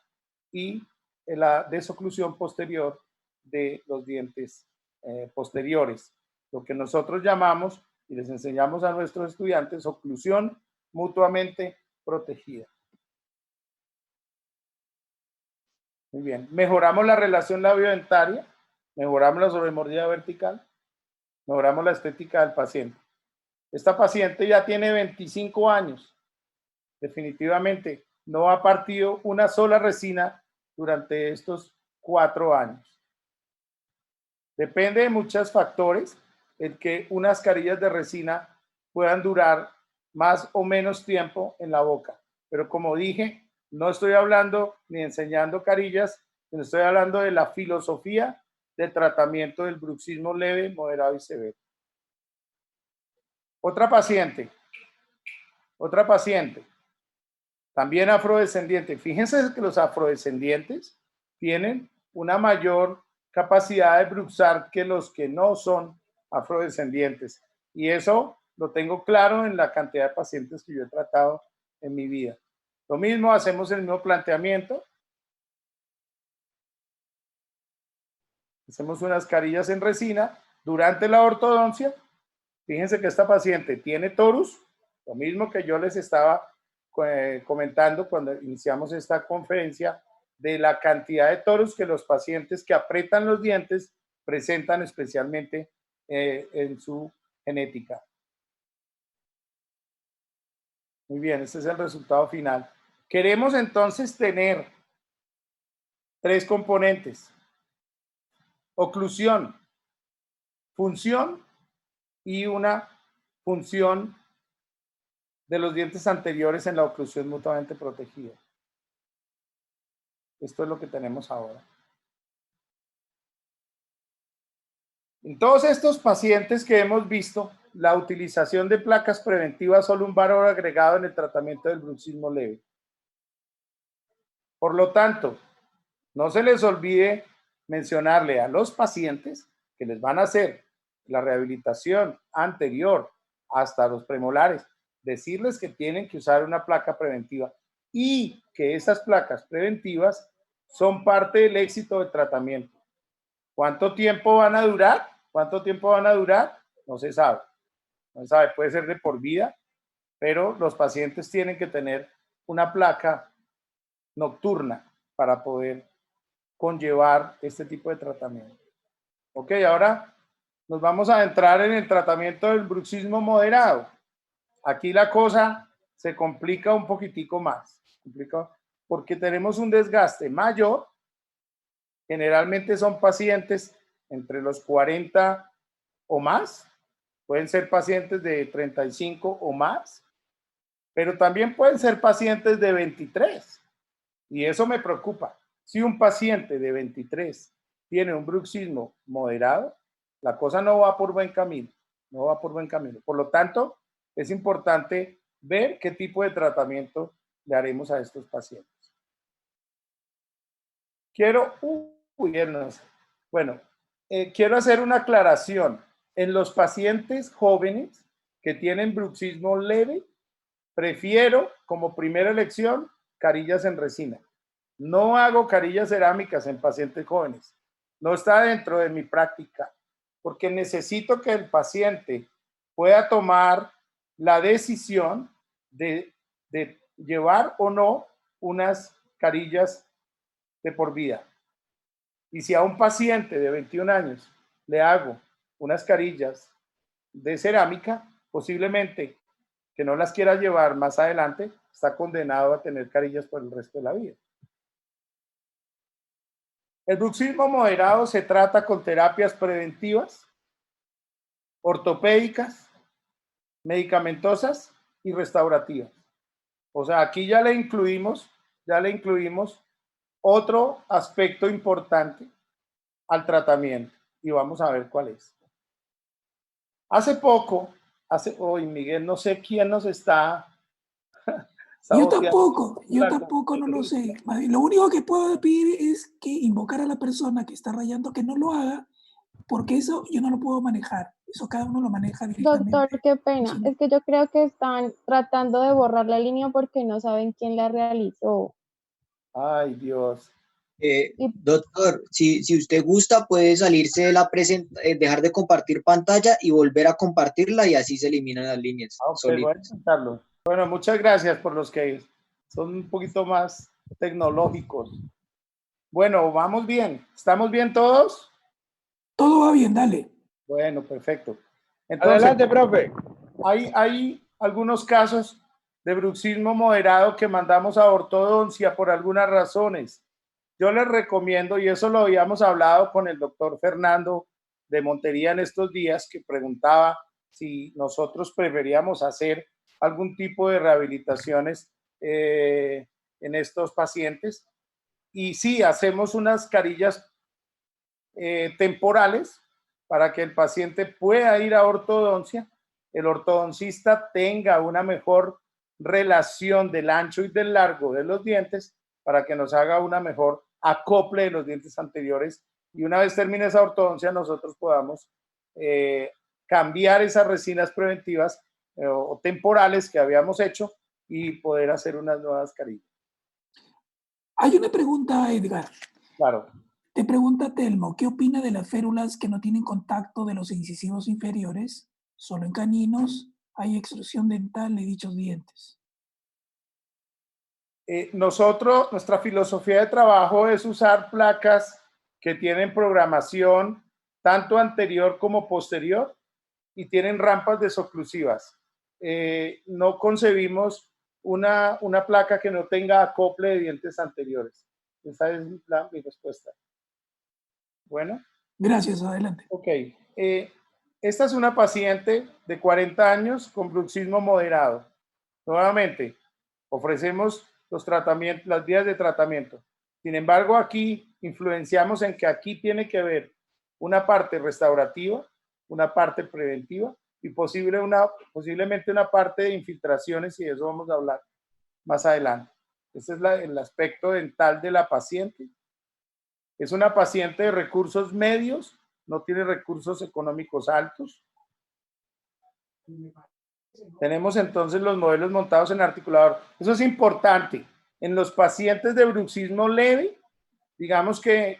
Speaker 1: y la desoclusión posterior de los dientes posteriores. Lo que nosotros llamamos, y les enseñamos a nuestros estudiantes, oclusión mutuamente protegida. Muy bien. Mejoramos la relación labiodentaria, mejoramos la sobremordida vertical, mejoramos la estética del paciente. Esta paciente ya tiene 25 años. Definitivamente no ha partido una sola resina durante estos 4 años. Depende de muchos factores el que unas carillas de resina puedan durar más o menos tiempo en la boca. Pero como dije, no estoy hablando ni enseñando carillas, sino estoy hablando de la filosofía de tratamiento del bruxismo leve, moderado y severo. Otra paciente, también afrodescendiente. Fíjense que los afrodescendientes tienen una mayor capacidad de bruxar que los que no son afrodescendientes. Y eso lo tengo claro en la cantidad de pacientes que yo he tratado en mi vida. Lo mismo, hacemos el mismo planteamiento. Hacemos unas carillas en resina durante la ortodoncia. Fíjense que esta paciente tiene torus, lo mismo que yo les estaba comentando cuando iniciamos esta conferencia, de la cantidad de torus que los pacientes que aprietan los dientes presentan, especialmente en su genética. Muy bien, este es el resultado final. Queremos entonces tener 3 componentes: oclusión, función y una función de los dientes anteriores en la oclusión mutuamente protegida. Esto es lo que tenemos ahora. En todos estos pacientes que hemos visto, la utilización de placas preventivas solo un valor agregado en el tratamiento del bruxismo leve. Por lo tanto, no se les olvide mencionarle a los pacientes que les van a hacer la rehabilitación anterior hasta los premolares, decirles que tienen que usar una placa preventiva y que esas placas preventivas son parte del éxito del tratamiento. ¿Cuánto tiempo van a durar? ¿Cuánto tiempo van a durar? No se sabe. No se sabe, puede ser de por vida, pero los pacientes tienen que tener una placa nocturna para poder conllevar este tipo de tratamiento. Ok, ahora nos vamos a entrar en el tratamiento del bruxismo moderado. Aquí la cosa se complica un poquitico más, porque tenemos un desgaste mayor. Generalmente son pacientes entre los 40 o más, pueden ser pacientes de 35 o más, pero también pueden ser pacientes de 23. Y eso me preocupa. Si un paciente de 23 tiene un bruxismo moderado, la cosa no va por buen camino, no va por buen camino. Por lo tanto, es importante ver qué tipo de tratamiento le haremos a estos pacientes. Quiero hacer una aclaración. En los pacientes jóvenes que tienen bruxismo leve, prefiero como primera elección carillas en resina. No hago carillas cerámicas en pacientes jóvenes. No está dentro de mi práctica, porque necesito que el paciente pueda tomar la decisión de llevar o no unas carillas de por vida. Y si a un paciente de 21 años le hago unas carillas de cerámica, posiblemente que no las quiera llevar más adelante, está condenado a tener carillas por el resto de la vida. El bruxismo moderado se trata con terapias preventivas, ortopédicas, medicamentosas y restaurativas. O sea, aquí ya le incluimos otro aspecto importante al tratamiento y vamos a ver cuál es. Hace poco, Miguel, no sé quién nos está...
Speaker 2: Yo tampoco no lo sé. Lo único que puedo pedir es que invocar a la persona que está rayando que no lo haga, porque eso yo no lo puedo manejar. Eso cada uno lo maneja directamente.
Speaker 5: Doctor, qué pena. Sí. Es que yo creo que están tratando de borrar la línea porque no saben quién la realizó.
Speaker 1: Ay, Dios.
Speaker 7: Doctor, si usted gusta, puede salirse de la dejar de compartir pantalla y volver a compartirla y así se eliminan las líneas.
Speaker 1: Okay, voy a intentarlo. Bueno, muchas gracias por los que son un poquito más tecnológicos. Bueno, vamos bien. ¿Estamos bien todos?
Speaker 2: Todo va bien, dale.
Speaker 1: Bueno, perfecto. Entonces,
Speaker 6: adelante, profe.
Speaker 1: Hay algunos casos de bruxismo moderado que mandamos a ortodoncia por algunas razones. Yo les recomiendo, y eso lo habíamos hablado con el doctor Fernando de Montería en estos días, que preguntaba si nosotros preferíamos hacer algún tipo de rehabilitaciones en estos pacientes. Y sí, hacemos unas carillas temporales para que el paciente pueda ir a ortodoncia, el ortodoncista tenga una mejor relación del ancho y del largo de los dientes para que nos haga una mejor acople de los dientes anteriores, y una vez termine esa ortodoncia nosotros podamos cambiar esas resinas preventivas o temporales que habíamos hecho y poder hacer unas nuevas carillas.
Speaker 2: Hay una pregunta, Edgar.
Speaker 1: Claro.
Speaker 2: Te pregunta Telmo, ¿qué opina de las férulas que no tienen contacto de los incisivos inferiores? Solo en caninos hay extrusión dental de dichos dientes.
Speaker 1: Nuestra filosofía de trabajo es usar placas que tienen programación tanto anterior como posterior y tienen rampas desoclusivas. No concebimos una placa que no tenga acople de dientes anteriores. Esa es mi respuesta. Bueno.
Speaker 2: Gracias, adelante.
Speaker 1: Ok. Esta es una paciente de 40 años con bruxismo moderado. Nuevamente, ofrecemos los tratamientos, las vías de tratamiento. Sin embargo, aquí influenciamos en que aquí tiene que ver una parte restaurativa, una parte preventiva y posiblemente una parte de infiltraciones, y de eso vamos a hablar más adelante. Este es el aspecto dental de la paciente. Es una paciente de recursos medios, no tiene recursos económicos altos. Tenemos entonces los modelos montados en articulador. Eso es importante. En los pacientes de bruxismo leve, digamos que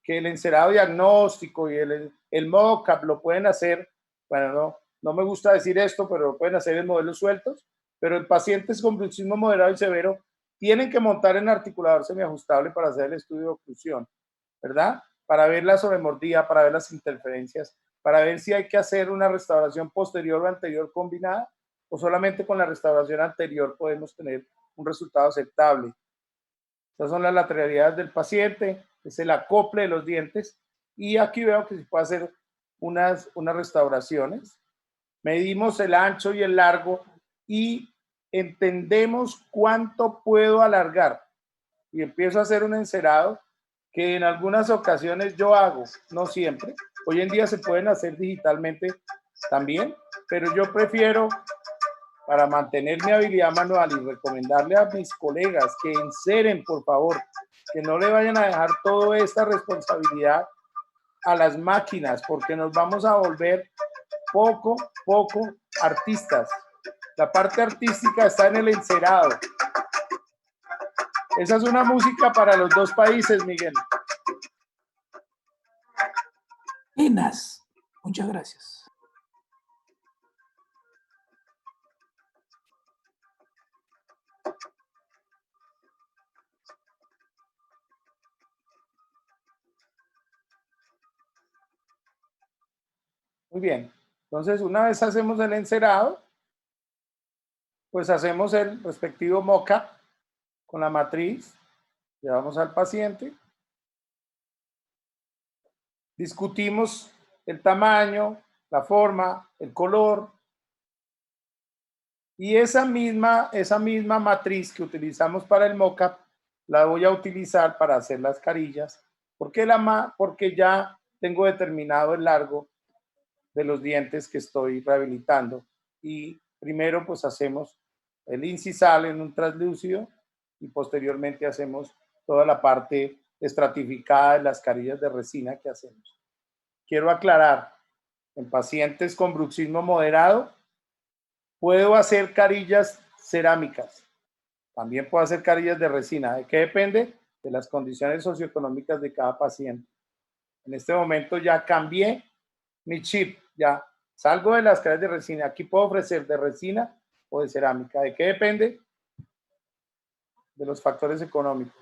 Speaker 1: el encerado diagnóstico y el mock-up lo pueden hacer, bueno, no me gusta decir esto, pero lo pueden hacer en modelos sueltos, pero en pacientes con bruxismo moderado y severo tienen que montar en articulador semiajustable para hacer el estudio de oclusión, ¿verdad? Para ver la sobremordida, para ver las interferencias, para ver si hay que hacer una restauración posterior o anterior combinada, o solamente con la restauración anterior podemos tener un resultado aceptable. Estas son las lateralidades del paciente, es el acople de los dientes, y aquí veo que se puede hacer unas restauraciones. Medimos el ancho y el largo y entendemos cuánto puedo alargar, y empiezo a hacer un encerado que en algunas ocasiones yo hago, no siempre. Hoy en día se pueden hacer digitalmente también, pero yo prefiero, para mantener mi habilidad manual y recomendarle a mis colegas que enceren, por favor, que no le vayan a dejar toda esta responsabilidad a las máquinas, porque nos vamos a volver poco artistas. La parte artística está en el encerado. Esa es una música para los dos países, Miguel.
Speaker 2: Enas, muchas gracias.
Speaker 1: Muy bien. Entonces, una vez hacemos el encerado, pues hacemos el respectivo mock-up con la matriz, llevamos al paciente, discutimos el tamaño, la forma, el color, y esa misma matriz que utilizamos para el mock-up la voy a utilizar para hacer las carillas, porque ya tengo determinado el largo de los dientes que estoy rehabilitando, y primero pues hacemos el incisal en un translúcido y posteriormente hacemos toda la parte estratificada de las carillas de resina que hacemos. Quiero aclarar, en pacientes con bruxismo moderado puedo hacer carillas cerámicas, también puedo hacer carillas de resina. ¿De qué depende? De las condiciones socioeconómicas de cada paciente. En este momento ya cambié mi chip, ya salgo de las carillas de resina. Aquí puedo ofrecer de resina o de cerámica. ¿De qué depende? De los factores económicos.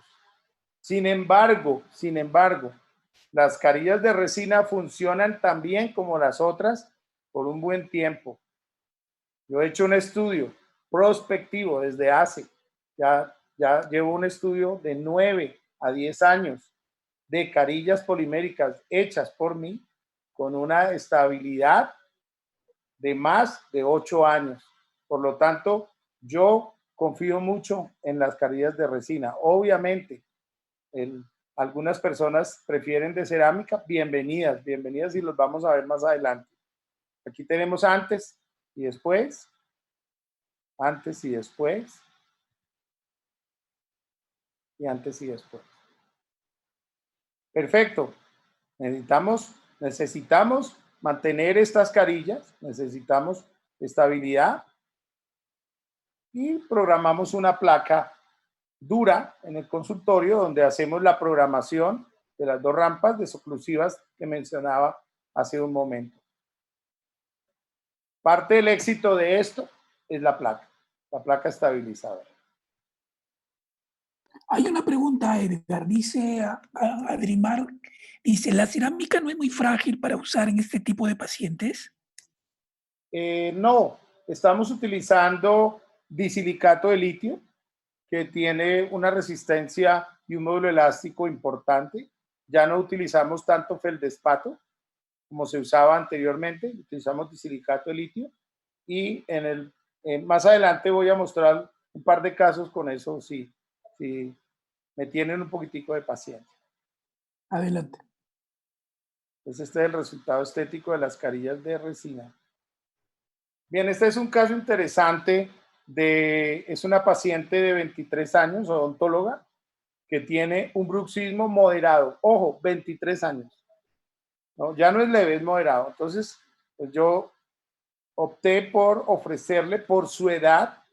Speaker 1: Sin embargo, las carillas de resina funcionan tan bien como las otras por un buen tiempo. Yo he hecho un estudio. prospectivo desde hace, ya llevo un estudio de 9 a 10 años de carillas poliméricas hechas por mí con una estabilidad de más de 8 años. Por lo tanto, yo confío mucho en las carillas de resina. Obviamente, algunas personas prefieren de cerámica. Bienvenidas, bienvenidas, y los vamos a ver más adelante. Aquí tenemos antes y después, antes y después, y antes y después. Perfecto. Necesitamos mantener estas carillas, necesitamos estabilidad y programamos una placa dura en el consultorio donde hacemos la programación de las 2 rampas desoclusivas que mencionaba hace un momento. Parte del éxito de esto es la placa estabilizadora.
Speaker 2: Hay una pregunta, Edgar, dice Adrimar, dice, ¿la cerámica no es muy frágil para usar en este tipo de pacientes?
Speaker 1: No, estamos utilizando disilicato de litio, que tiene una resistencia y un módulo elástico importante. Ya no utilizamos tanto feldespato como se usaba anteriormente, utilizamos disilicato de litio, y más adelante voy a mostrar un par de casos con eso, si me tienen un poquitico de paciencia.
Speaker 2: Adelante.
Speaker 1: Entonces este es el resultado estético de las carillas de resina. Bien, este es un caso interesante es una paciente de 23 años, odontóloga, que tiene un bruxismo moderado. Ojo, 23 años. ¿No? Ya no es leve, es moderado. Entonces, pues yo opté por ofrecerle, por su edad,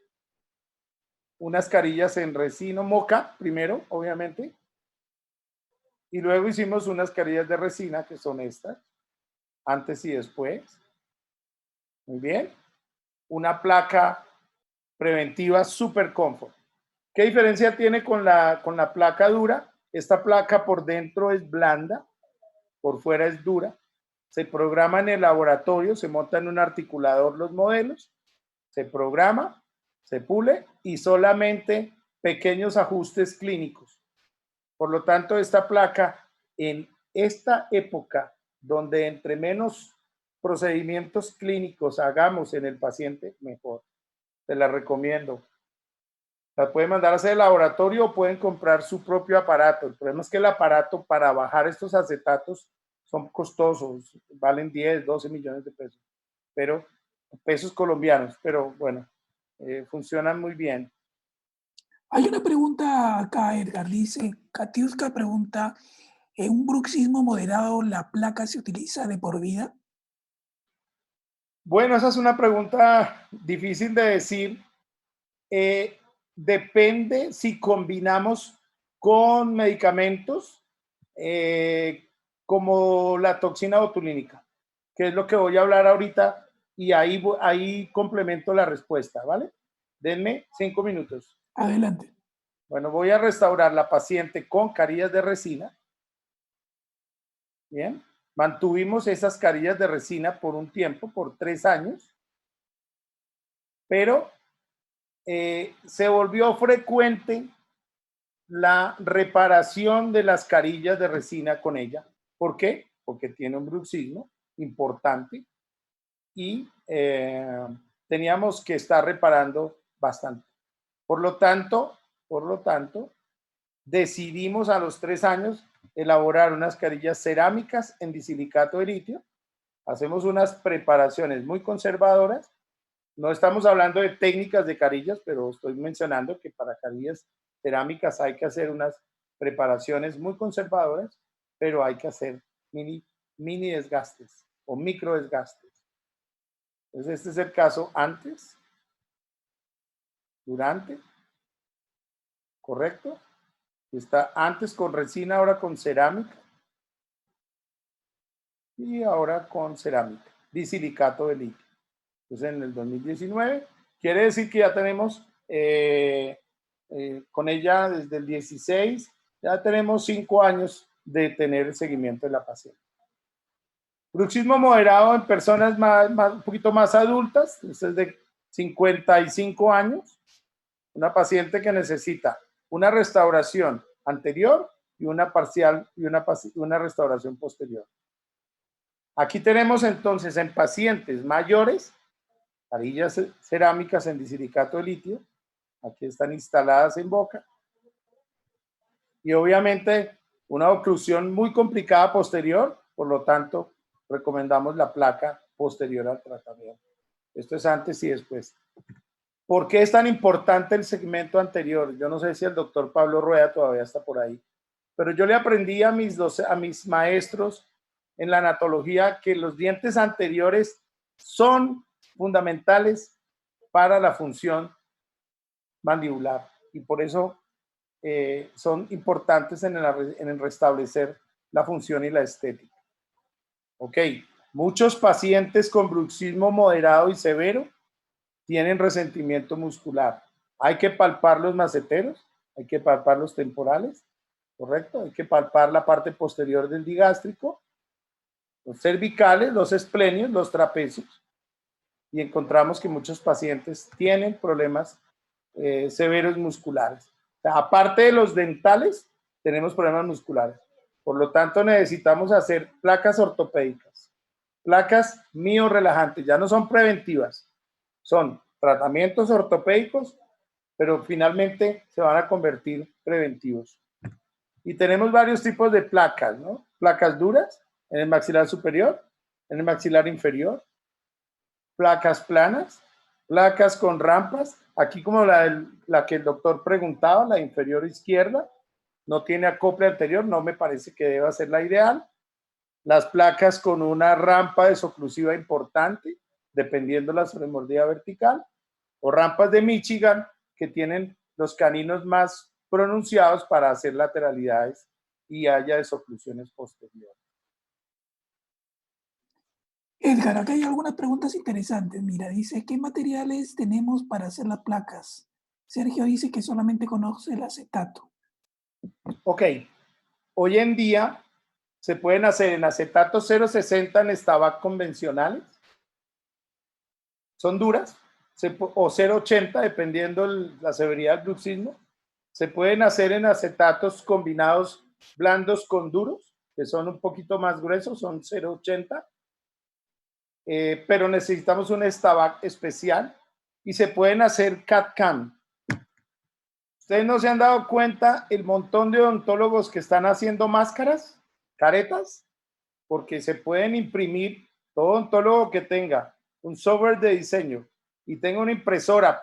Speaker 1: unas carillas en resina moca, primero, obviamente, y luego hicimos unas carillas de resina, que son estas, antes y después. Muy bien. Una placa preventiva Super Comfort. ¿Qué diferencia tiene con la placa dura? Esta placa por dentro es blanda, por fuera es dura. Se programa en el laboratorio, se monta en un articulador los modelos, se programa, se pule y solamente pequeños ajustes clínicos. Por lo tanto, esta placa en esta época, donde entre menos procedimientos clínicos hagamos en el paciente, mejor. Te la recomiendo. La pueden mandar a hacer el laboratorio o pueden comprar su propio aparato. El problema es que el aparato para bajar estos acetatos son costosos, valen 10, 12 millones de pesos, pero pesos colombianos, pero bueno, funcionan muy bien.
Speaker 2: Hay una pregunta acá, Edgar, dice, Katiuska pregunta, ¿en un bruxismo moderado la placa se utiliza de por vida?
Speaker 1: Bueno, esa es una pregunta difícil de decir. Depende si combinamos con medicamentos como la toxina botulínica, que es lo que voy a hablar ahorita, y ahí complemento la respuesta, ¿vale? Denme 5 minutos.
Speaker 2: Adelante.
Speaker 1: Bueno, voy a restaurar la paciente con carillas de resina. Bien, mantuvimos esas carillas de resina por un tiempo, por 3 años, pero se volvió frecuente la reparación de las carillas de resina con ella. ¿Por qué? Porque tiene un bruxismo importante y teníamos que estar reparando bastante. Por lo tanto, decidimos a los 3 años elaborar unas carillas cerámicas en disilicato de litio. Hacemos unas preparaciones muy conservadoras. No estamos hablando de técnicas de carillas, pero estoy mencionando que para carillas cerámicas hay que hacer unas preparaciones muy conservadoras, pero hay que hacer mini desgastes o micro desgastes. Entonces, este es el caso antes, durante, ¿correcto? Está antes con resina, ahora con cerámica y ahora con cerámica, disilicato de litio. Entonces, en el 2019, quiere decir que ya tenemos con ella desde el 16, ya tenemos 5 años de tener el seguimiento de la paciente. Bruxismo moderado en personas un poquito más adultas, es de 55 años, una paciente que necesita una restauración anterior y una parcial y una restauración posterior. Aquí tenemos entonces en pacientes mayores, varillas cerámicas en disilicato de litio, aquí están instaladas en boca, y obviamente una oclusión muy complicada posterior, por lo tanto recomendamos la placa posterior al tratamiento. Esto es antes y después. ¿Por qué es tan importante el segmento anterior? Yo no sé si el doctor Pablo Rueda todavía está por ahí, pero yo le aprendí a mis maestros en la anatología que los dientes anteriores son fundamentales para la función mandibular y por eso son importantes en el restablecer la función y la estética. Ok, muchos pacientes con bruxismo moderado y severo tienen resentimiento muscular. Hay que palpar los maceteros, hay que palpar los temporales, ¿correcto? Hay que palpar la parte posterior del digástrico, los cervicales, los esplenios, los trapecios, y encontramos que muchos pacientes tienen problemas severos musculares. O sea, aparte de los dentales, tenemos problemas musculares. Por lo tanto, necesitamos hacer placas ortopédicas, placas miorrelajantes, ya no son preventivas, son tratamientos ortopédicos, pero finalmente se van a convertir preventivos. Y tenemos varios tipos de placas, ¿no? Placas duras en el maxilar superior, en el maxilar inferior, placas planas, placas con rampas, aquí como la que el doctor preguntaba, la inferior izquierda, no tiene acople anterior, no me parece que deba ser la ideal. Las placas con una rampa desoclusiva importante, dependiendo de la sobreemordida vertical, o rampas de Michigan que tienen los caninos más pronunciados para hacer lateralidades y haya desoclusiones posteriores.
Speaker 2: Edgar, acá hay algunas preguntas interesantes. Mira, dice, ¿qué materiales tenemos para hacer las placas? Sergio dice que solamente conoce el acetato.
Speaker 1: Ok, hoy en día se pueden hacer en acetato 0.60 en Stabac convencionales, son duras, o 0.80 dependiendo la severidad del bruxismo. Se pueden hacer en acetatos combinados blandos con duros, que son un poquito más gruesos, son 0.80. Pero necesitamos un Stabac especial y se pueden hacer CAD-CAM. Ustedes no se han dado cuenta el montón de odontólogos que están haciendo máscaras, caretas, porque se pueden imprimir. Todo odontólogo que tenga un software de diseño y tenga una impresora,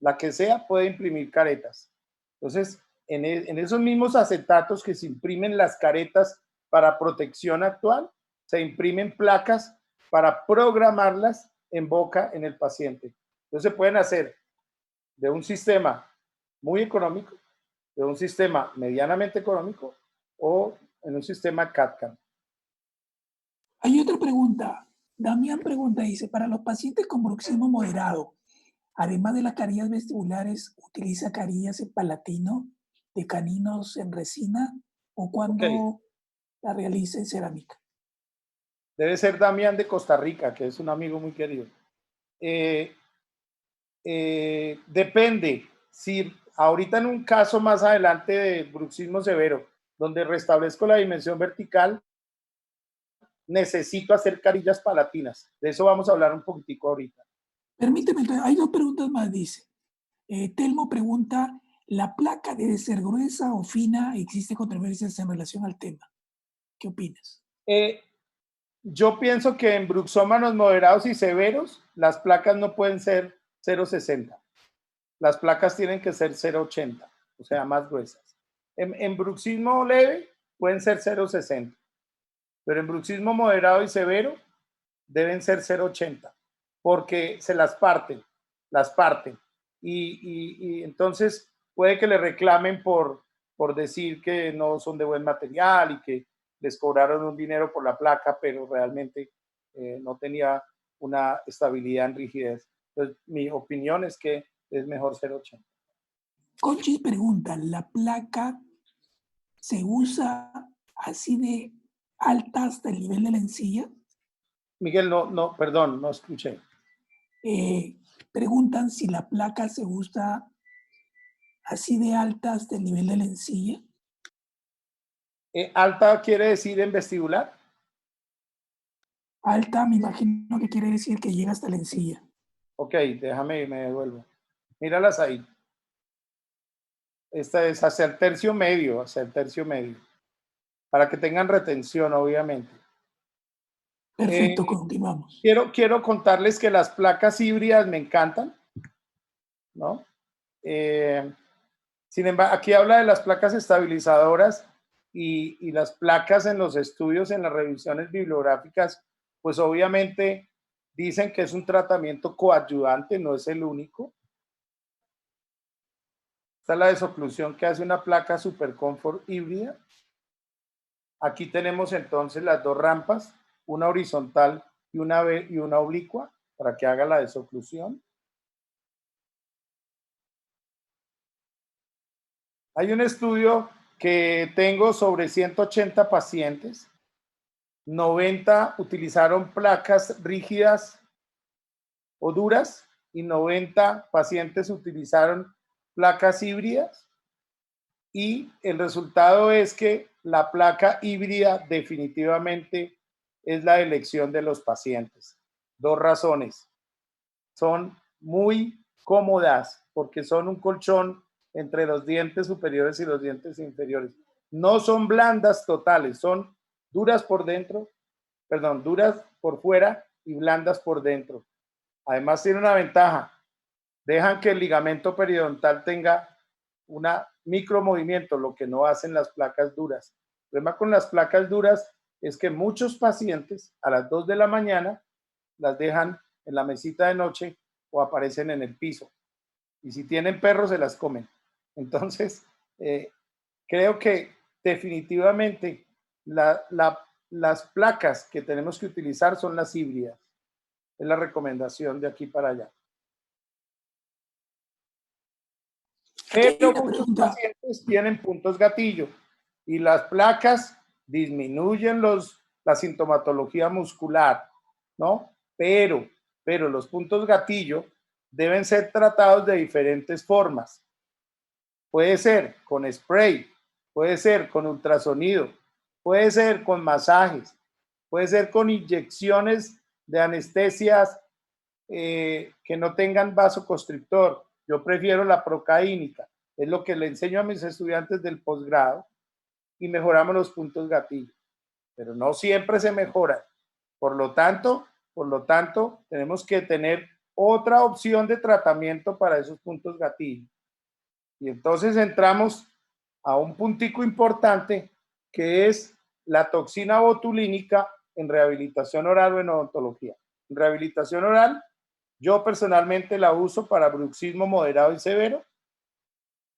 Speaker 1: la que sea, puede imprimir caretas. Entonces, en esos mismos acetatos que se imprimen las caretas para protección actual, se imprimen placas para programarlas en boca en el paciente. Entonces se pueden hacer de un sistema muy económico, de un sistema medianamente económico o en un sistema CAD-CAM.
Speaker 2: Hay otra pregunta. Damián pregunta, dice, para los pacientes con bruxismo moderado, además de las carillas vestibulares, ¿utiliza carillas en palatino de caninos en resina o cuando la realiza en cerámica?
Speaker 1: Debe ser Damián de Costa Rica, que es un amigo muy querido. Depende. Si ahorita en un caso más adelante de bruxismo severo, donde restablezco la dimensión vertical, necesito hacer carillas palatinas. De eso vamos a hablar un poquitico ahorita.
Speaker 2: Permíteme, hay dos preguntas más, dice. Telmo pregunta, ¿la placa debe ser gruesa o fina? ¿Existe controversias en relación al tema? ¿Qué opinas?
Speaker 1: Yo pienso que en bruxómanos moderados y severos, las placas no pueden ser 0.60. Las placas tienen que ser 0.80, o sea, más gruesas. En bruxismo leve pueden ser 0.60, pero en bruxismo moderado y severo deben ser 0.80, porque se las parten. Y entonces puede que le reclamen por decir que no son de buen material y que les cobraron un dinero por la placa, pero realmente no tenía una estabilidad en rigidez. Entonces, mi opinión es que es mejor 0.80.
Speaker 2: Conchis pregunta, ¿la placa se usa así de alta hasta el nivel de la encía?
Speaker 1: Miguel, perdón, no escuché.
Speaker 2: preguntan si la placa se usa así de alta hasta el nivel de la encilla.
Speaker 1: ¿Alta quiere decir en vestibular?
Speaker 2: Alta me imagino que quiere decir que llega hasta la encilla.
Speaker 1: Ok, déjame y me devuelvo. Míralas ahí. Esta es hacia el tercio medio, para que tengan retención, obviamente.
Speaker 2: Perfecto, continuamos.
Speaker 1: Quiero contarles que las placas híbridas me encantan, ¿no? Sin embargo, aquí habla de las placas estabilizadoras y las placas en los estudios, en las revisiones bibliográficas, pues obviamente dicen que es un tratamiento coadyuvante, no es el único. Esta es la desoclusión que hace una placa Super Comfort híbrida. Aquí tenemos entonces las dos rampas, una horizontal y una oblicua, para que haga la desoclusión. Hay un estudio que tengo sobre 180 pacientes. 90 utilizaron placas rígidas o duras y 90 pacientes utilizaron placas híbridas. Y el resultado es que la placa híbrida definitivamente es la elección de los pacientes. Dos razones. Son muy cómodas porque son un colchón entre los dientes superiores y los dientes inferiores. No son blandas totales, son duras por dentro, perdón, duras por fuera y blandas por dentro. Además tiene una ventaja, dejan que el ligamento periodontal tenga una micromovimiento, lo que no hacen las placas duras. El problema con las placas duras es que muchos pacientes a las 2 de la mañana las dejan en la mesita de noche o aparecen en el piso. Y si tienen perros, se las comen. Entonces, creo que definitivamente las placas que tenemos que utilizar son las híbridas. Es la recomendación de aquí para allá. Pero muchos pacientes tienen puntos gatillo y las placas disminuyen la sintomatología muscular, ¿no? Pero los puntos gatillo deben ser tratados de diferentes formas. Puede ser con spray, puede ser con ultrasonido, puede ser con masajes, puede ser con inyecciones de anestesias que no tengan vasoconstrictor. Yo prefiero la procaínica, es lo que le enseño a mis estudiantes del posgrado y mejoramos los puntos gatillo, pero no siempre se mejora. Por lo tanto, tenemos que tener otra opción de tratamiento para esos puntos gatillo. Y entonces entramos a un puntico importante que es la toxina botulínica en rehabilitación oral o en odontología. En rehabilitación oral, yo personalmente la uso para bruxismo moderado y severo,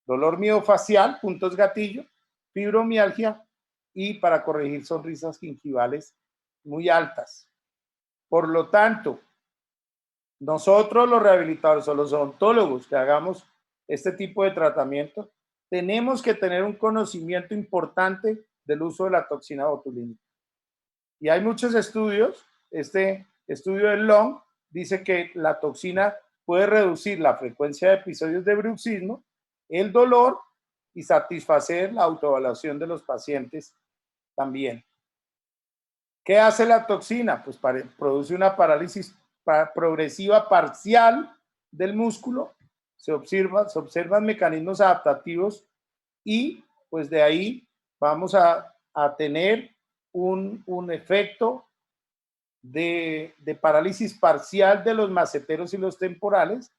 Speaker 1: dolor miofacial, puntos gatillo, fibromialgia y para corregir sonrisas gingivales muy altas. Por lo tanto, nosotros los rehabilitadores o los odontólogos que hagamos este tipo de tratamiento, tenemos que tener un conocimiento importante del uso de la toxina botulínica. Y hay muchos estudios, este estudio de Long dice que la toxina puede reducir la frecuencia de episodios de bruxismo, el dolor y satisfacer la autoevaluación de los pacientes también. ¿Qué hace la toxina? Pues produce una parálisis progresiva parcial del músculo, se observan mecanismos adaptativos y pues de ahí vamos a tener un efecto de parálisis parcial de los maceteros y los temporales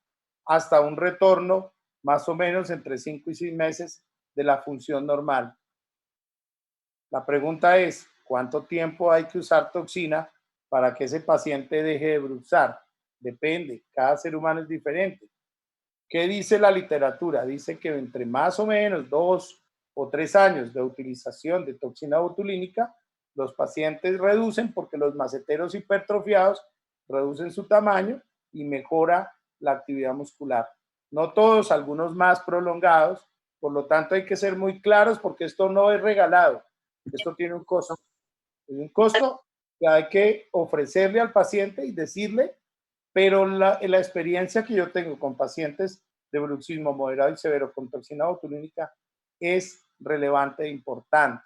Speaker 1: hasta un retorno más o menos entre 5 y 6 meses de la función normal. La pregunta es, ¿cuánto tiempo hay que usar toxina para que ese paciente deje de bruxar? Depende, cada ser humano es diferente. ¿Qué dice la literatura? Dice que entre más o menos 2 o 3 años de utilización de toxina botulínica, los pacientes reducen porque los maceteros hipertrofiados reducen su tamaño y mejora la actividad muscular. No todos, algunos más prolongados, por lo tanto hay que ser muy claros porque esto no es regalado, esto tiene un costo. Es un costo que hay que ofrecerle al paciente y decirle pero la experiencia que yo tengo con pacientes de bruxismo moderado y severo con toxina botulínica es relevante e importante.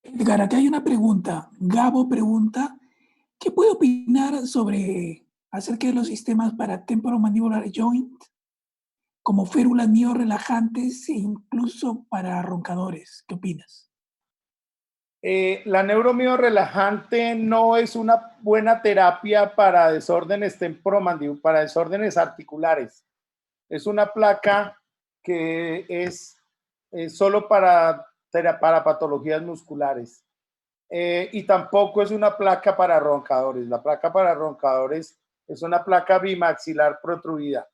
Speaker 2: Edgar, aquí hay una pregunta. Gabo pregunta, ¿qué puede opinar acerca de los sistemas para temporomandibular joint, como férulas miorelajantes e incluso para roncadores? ¿Qué opinas?
Speaker 1: La neuromiorelajante no es una buena terapia para desórdenes temporomandibulares, para desórdenes articulares. Es una placa que es solo para patologías musculares. Y tampoco es una placa para roncadores. La placa para roncadores es una placa bimaxilar protruida.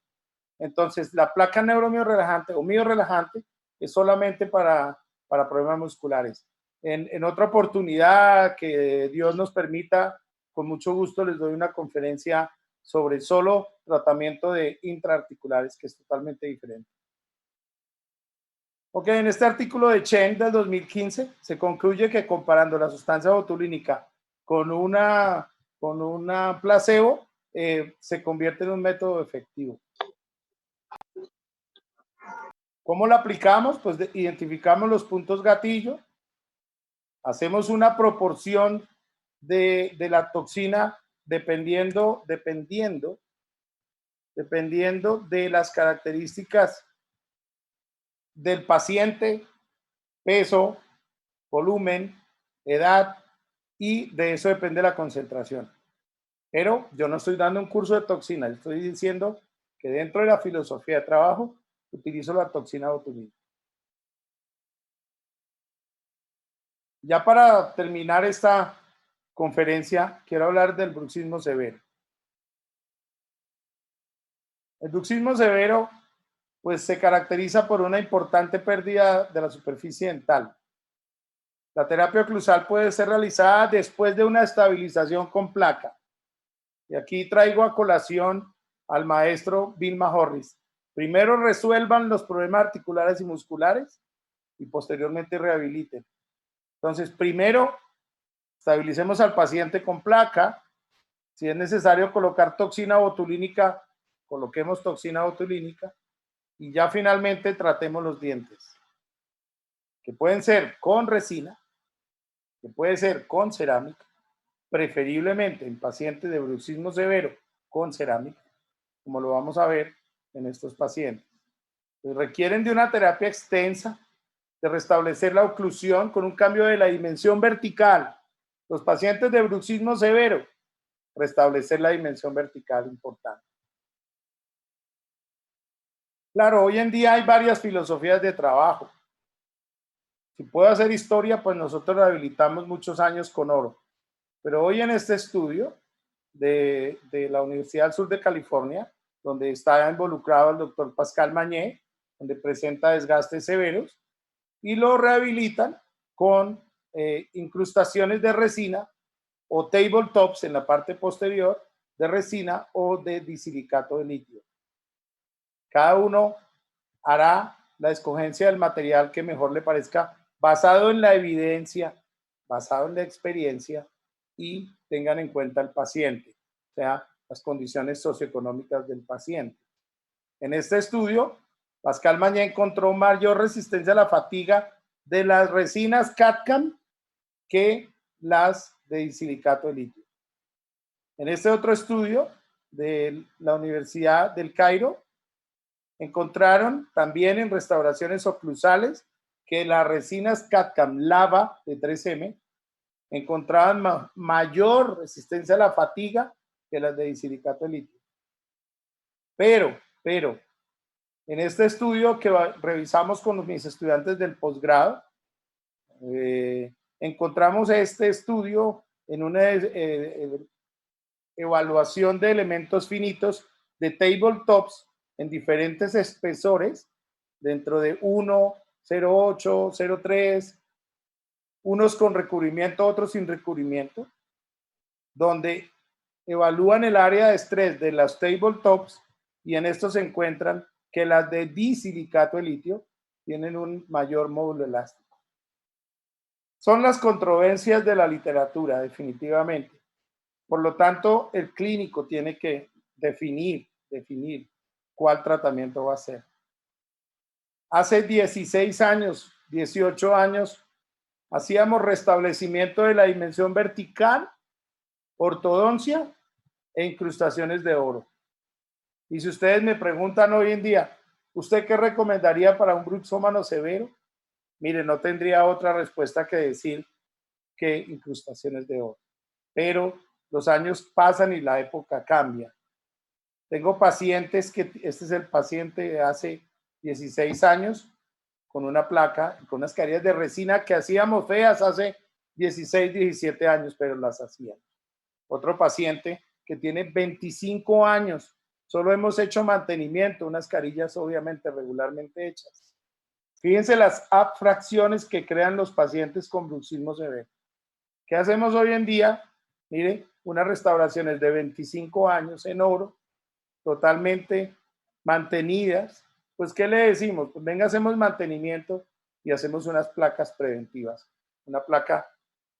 Speaker 1: Entonces, la placa neuromiorelajante o miorelajante es solamente para problemas musculares. En otra oportunidad que Dios nos permita, con mucho gusto les doy una conferencia sobre solo tratamiento de intraarticulares, que es totalmente diferente. Ok, en este artículo de Chen del 2015 se concluye que comparando la sustancia botulínica con una placebo, se convierte en un método efectivo. ¿Cómo la aplicamos? Pues identificamos los puntos gatillo, hacemos una proporción de la toxina dependiendo de las características del paciente, peso, volumen, edad, y de eso depende la concentración. Pero yo no estoy dando un curso de toxina, estoy diciendo que dentro de la filosofía de trabajo utilizo la toxina botulínica. Ya para terminar esta conferencia, quiero hablar del bruxismo severo. El bruxismo severo, pues, se caracteriza por una importante pérdida de la superficie dental. La terapia oclusal puede ser realizada después de una estabilización con placa. Y aquí traigo a colación al maestro Vilma Horris. Primero resuelvan los problemas articulares y musculares y posteriormente rehabiliten. Entonces, primero estabilicemos al paciente con placa. Si es necesario colocar toxina botulínica, coloquemos toxina botulínica y ya finalmente tratemos los dientes, que pueden ser con resina, que puede ser con cerámica, preferiblemente en pacientes de bruxismo severo con cerámica, como lo vamos a ver en estos pacientes. Requieren de una terapia extensa, de restablecer la oclusión con un cambio de la dimensión vertical. Los pacientes de bruxismo severo, restablecer la dimensión vertical importante. Claro, hoy en día hay varias filosofías de trabajo. Si puedo hacer historia, pues nosotros rehabilitamos muchos años con oro. Pero hoy en este estudio de la Universidad del Sur de California, donde está involucrado el doctor Pascal Mañé, donde presenta desgastes severos, y lo rehabilitan con incrustaciones de resina o tabletops en la parte posterior de resina o de disilicato de litio. Cada uno hará la escogencia del material que mejor le parezca, basado en la evidencia, basado en la experiencia, y tengan en cuenta al paciente, o sea, las condiciones socioeconómicas del paciente. En este estudio, Pascal Mañé encontró mayor resistencia a la fatiga de las resinas CAD/CAM que las de disilicato de litio. En este otro estudio de la Universidad del Cairo, encontraron también en restauraciones oclusales que las resinas CAD/CAM Lava de 3M encontraban mayor resistencia a la fatiga que las de disilicato de litio. Pero, en este estudio que revisamos con mis estudiantes del posgrado, encontramos este estudio en una evaluación de elementos finitos de tabletops en diferentes espesores, dentro de 1, 0,8, 0,3, unos con recubrimiento, otros sin recubrimiento, donde evalúan el área de estrés de las tabletops y en esto se encuentran que las de disilicato de litio tienen un mayor módulo elástico. Son las controversias de la literatura, definitivamente. Por lo tanto, el clínico tiene que definir cuál tratamiento va a hacer. Hace 16 años, 18 años, hacíamos restablecimiento de la dimensión vertical, ortodoncia e incrustaciones de oro. Y si ustedes me preguntan hoy en día, ¿usted qué recomendaría para un bruxómano severo? Mire, no tendría otra respuesta que decir que incrustaciones de oro. Pero los años pasan y la época cambia. Tengo pacientes que, este es el paciente de hace 16 años, con una placa, con unas carillas de resina que hacíamos feas hace 16, 17 años, pero las hacíamos. Otro paciente que tiene 25 años, solo hemos hecho mantenimiento, unas carillas obviamente regularmente hechas. Fíjense las abfracciones que crean los pacientes con bruxismo severo. ¿Qué hacemos hoy en día? Miren, unas restauraciones de 25 años en oro, totalmente mantenidas. Pues, ¿qué le decimos? Pues venga, hacemos mantenimiento y hacemos unas placas preventivas. Una placa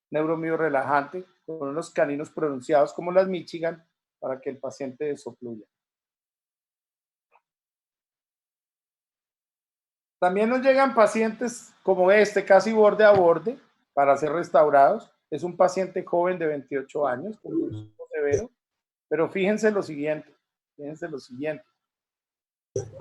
Speaker 1: neuromio-relajante con unos caninos pronunciados como las Michigan para que el paciente desocluya. También nos llegan pacientes como este, casi borde a borde, para ser restaurados. Es un paciente joven de 28 años, con bruxismo severo, pero fíjense lo siguiente,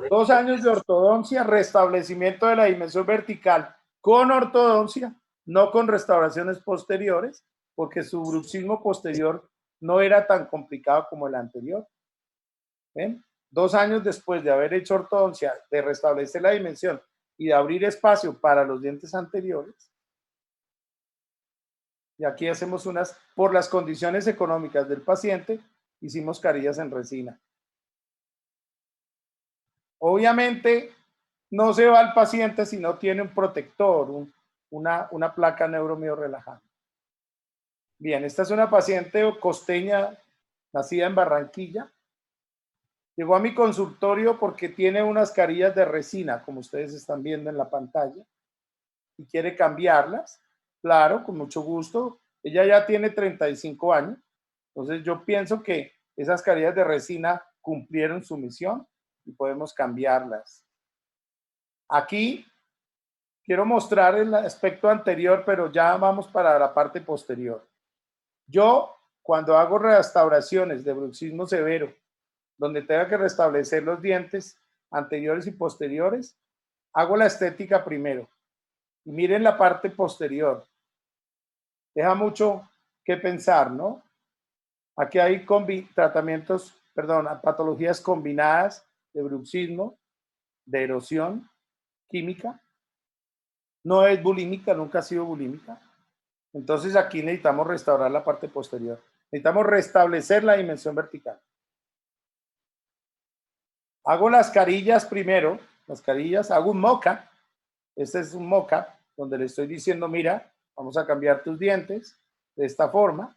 Speaker 1: 2 años de ortodoncia, restablecimiento de la dimensión vertical con ortodoncia, no con restauraciones posteriores, porque su bruxismo posterior no era tan complicado como el anterior. ¿Ven? 2 años después de haber hecho ortodoncia, de restablecer la dimensión y de abrir espacio para los dientes anteriores. Y aquí hacemos unas, por las condiciones económicas del paciente, hicimos carillas en resina. Obviamente, no se va al paciente si no tiene un protector, una placa neuromio-relajante. Bien, esta es una paciente costeña, nacida en Barranquilla. Llegó a mi consultorio porque tiene unas carillas de resina, como ustedes están viendo en la pantalla, y quiere cambiarlas. Claro, con mucho gusto. Ella ya tiene 35 años, entonces yo pienso que esas carillas de resina cumplieron su misión y podemos cambiarlas. Aquí quiero mostrar el aspecto anterior, pero ya vamos para la parte posterior. Yo, cuando hago restauraciones de bruxismo severo, donde tenga que restablecer los dientes anteriores y posteriores, hago la estética primero. Y miren la parte posterior. Deja mucho que pensar, ¿no? Aquí hay patologías combinadas de bruxismo, de erosión química. No es bulímica, nunca ha sido bulímica. Entonces aquí necesitamos restaurar la parte posterior. Necesitamos restablecer la dimensión vertical. Hago las carillas primero, hago un mock-up. Este es un mock-up donde le estoy diciendo, mira, vamos a cambiar tus dientes de esta forma.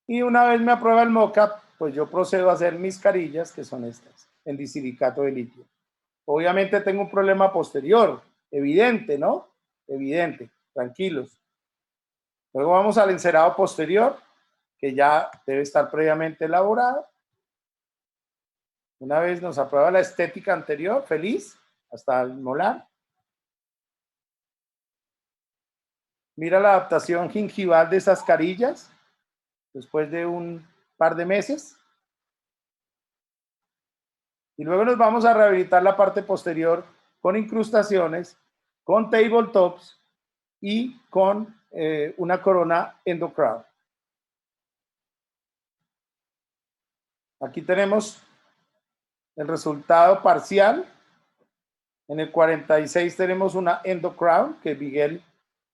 Speaker 1: Y una vez me aprueba el mock-up, pues yo procedo a hacer mis carillas, que son estas, en disilicato de litio. Obviamente tengo un problema posterior, evidente, ¿no? Evidente, tranquilos. Luego vamos al encerado posterior, que ya debe estar previamente elaborado. Una vez nos aprueba la estética anterior, feliz, hasta el molar. Mira la adaptación gingival de esas carillas, después de un par de meses. Y luego nos vamos a rehabilitar la parte posterior con incrustaciones, con tabletops y con una corona endocrown. Aquí tenemos el resultado parcial. En el 46 tenemos una endocrown que Miguel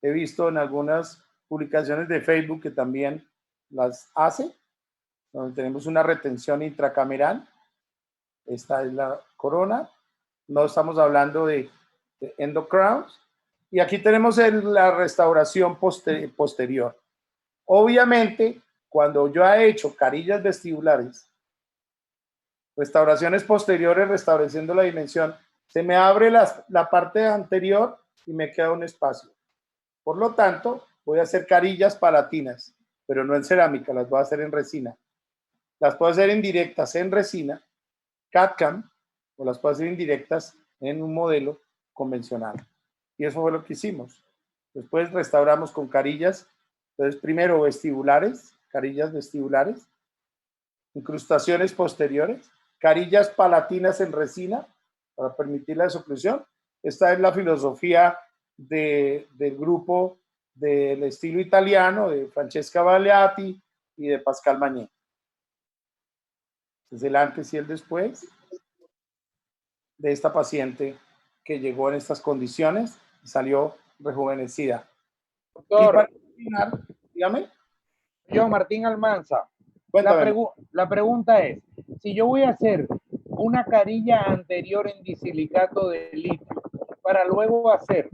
Speaker 1: he visto en algunas publicaciones de Facebook que también las hace, donde tenemos una retención intracameral. Esta es la corona. No estamos hablando de endocrowns. Y aquí tenemos la restauración posterior. Obviamente, cuando yo he hecho carillas vestibulares, restauraciones posteriores, restableciendo la dimensión, se me abre la parte anterior y me queda un espacio. Por lo tanto, voy a hacer carillas palatinas, pero no en cerámica, las voy a hacer en resina. Las puedo hacer indirectas en resina, CAD/CAM, o las puedo hacer indirectas en un modelo convencional. Y eso fue lo que hicimos. Después restauramos con carillas. Entonces, primero vestibulares, carillas vestibulares, incrustaciones posteriores, carillas palatinas en resina para permitir la desoclusión. Esta es la filosofía del grupo del estilo italiano, de Francesca Baleati y de Pascal Magné. Es el antes y el después de esta paciente que llegó en estas condiciones y salió rejuvenecida.
Speaker 6: Doctor,
Speaker 1: y para terminar, dígame.
Speaker 6: yo, Martín Almanza,
Speaker 1: Cuéntame.
Speaker 6: la pregunta es, si yo voy a hacer una carilla anterior en disilicato de litio para luego hacer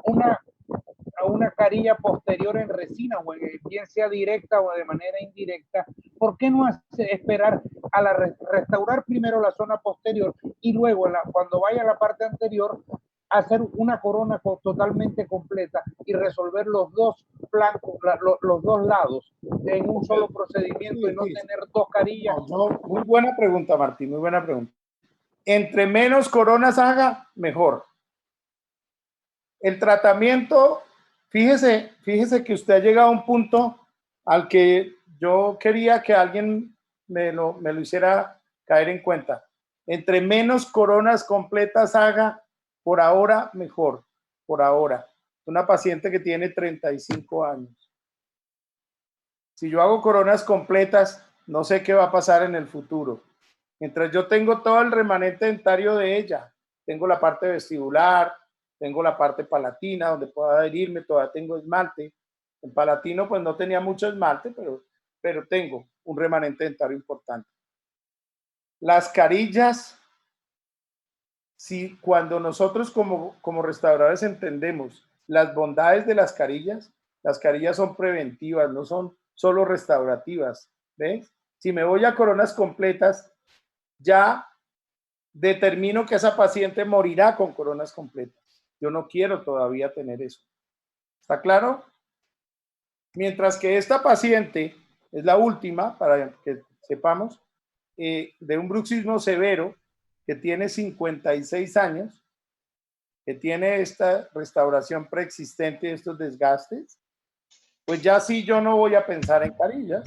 Speaker 6: una carilla posterior en resina, o bien sea directa o de manera indirecta, ¿por qué no esperar a restaurar primero la zona posterior y luego cuando vaya a la parte anterior hacer una corona totalmente completa y resolver los dos flancos, los dos lados en un solo procedimiento y no tener dos carillas?
Speaker 1: Muy buena pregunta, Martín, muy buena pregunta. Entre menos coronas haga, mejor. El tratamiento, fíjese que usted ha llegado a un punto al que yo quería que alguien me lo hiciera caer en cuenta. Entre menos coronas completas haga, por ahora, mejor. Por ahora. Una paciente que tiene 35 años. Si yo hago coronas completas, no sé qué va a pasar en el futuro. Mientras yo tengo todo el remanente dentario de ella, tengo la parte vestibular, tengo la parte palatina donde puedo adherirme, todavía tengo esmalte. En palatino pues no tenía mucho esmalte, pero tengo un remanente dentario importante. Las carillas, si cuando nosotros como restauradores entendemos las bondades de las carillas son preventivas, no son solo restaurativas. ¿Ves? Si me voy a coronas completas, ya determino que esa paciente morirá con coronas completas. Yo no quiero todavía tener eso. ¿Está claro? Mientras que esta paciente es la última, para que sepamos, de un bruxismo severo, que tiene 56 años, que tiene esta restauración preexistente de estos desgastes, pues ya sí yo no voy a pensar en carillas,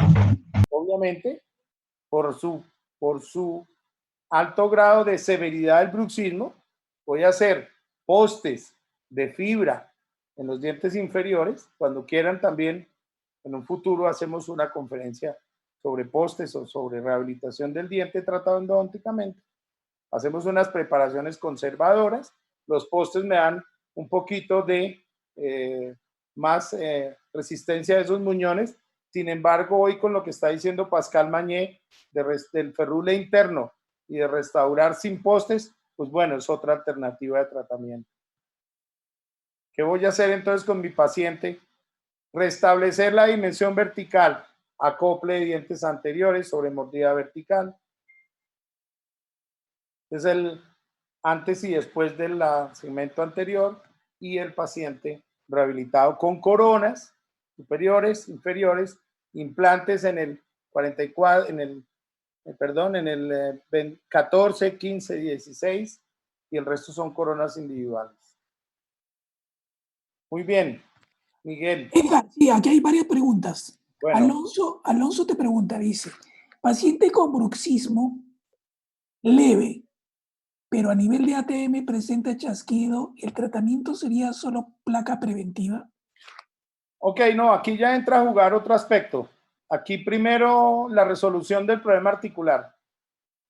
Speaker 1: obviamente, por su alto grado de severidad del bruxismo, voy a hacer postes de fibra en los dientes inferiores. Cuando quieran también, en un futuro hacemos una conferencia sobre postes o sobre rehabilitación del diente tratado endodónticamente. Hacemos unas preparaciones conservadoras. Los postes me dan un poquito de más resistencia a esos muñones. Sin embargo, hoy con lo que está diciendo Pascal Magné del ferrule interno y de restaurar sin postes, pues bueno, es otra alternativa de tratamiento. ¿Qué voy a hacer entonces con mi paciente? Restablecer la dimensión vertical, acople de dientes anteriores sobre mordida vertical. Es el antes y después del segmento anterior y el paciente rehabilitado con coronas superiores, inferiores, implantes en el 44, en el 14, 15, 16 y el resto son coronas individuales. Muy bien, Miguel.
Speaker 2: Edgar, sí, aquí hay varias preguntas.
Speaker 1: Bueno.
Speaker 2: Alonso te pregunta, dice, paciente con bruxismo leve, pero a nivel de ATM presenta chasquido, ¿el tratamiento sería solo placa preventiva?
Speaker 1: Ok, no, aquí ya entra a jugar otro aspecto. Aquí primero la resolución del problema articular.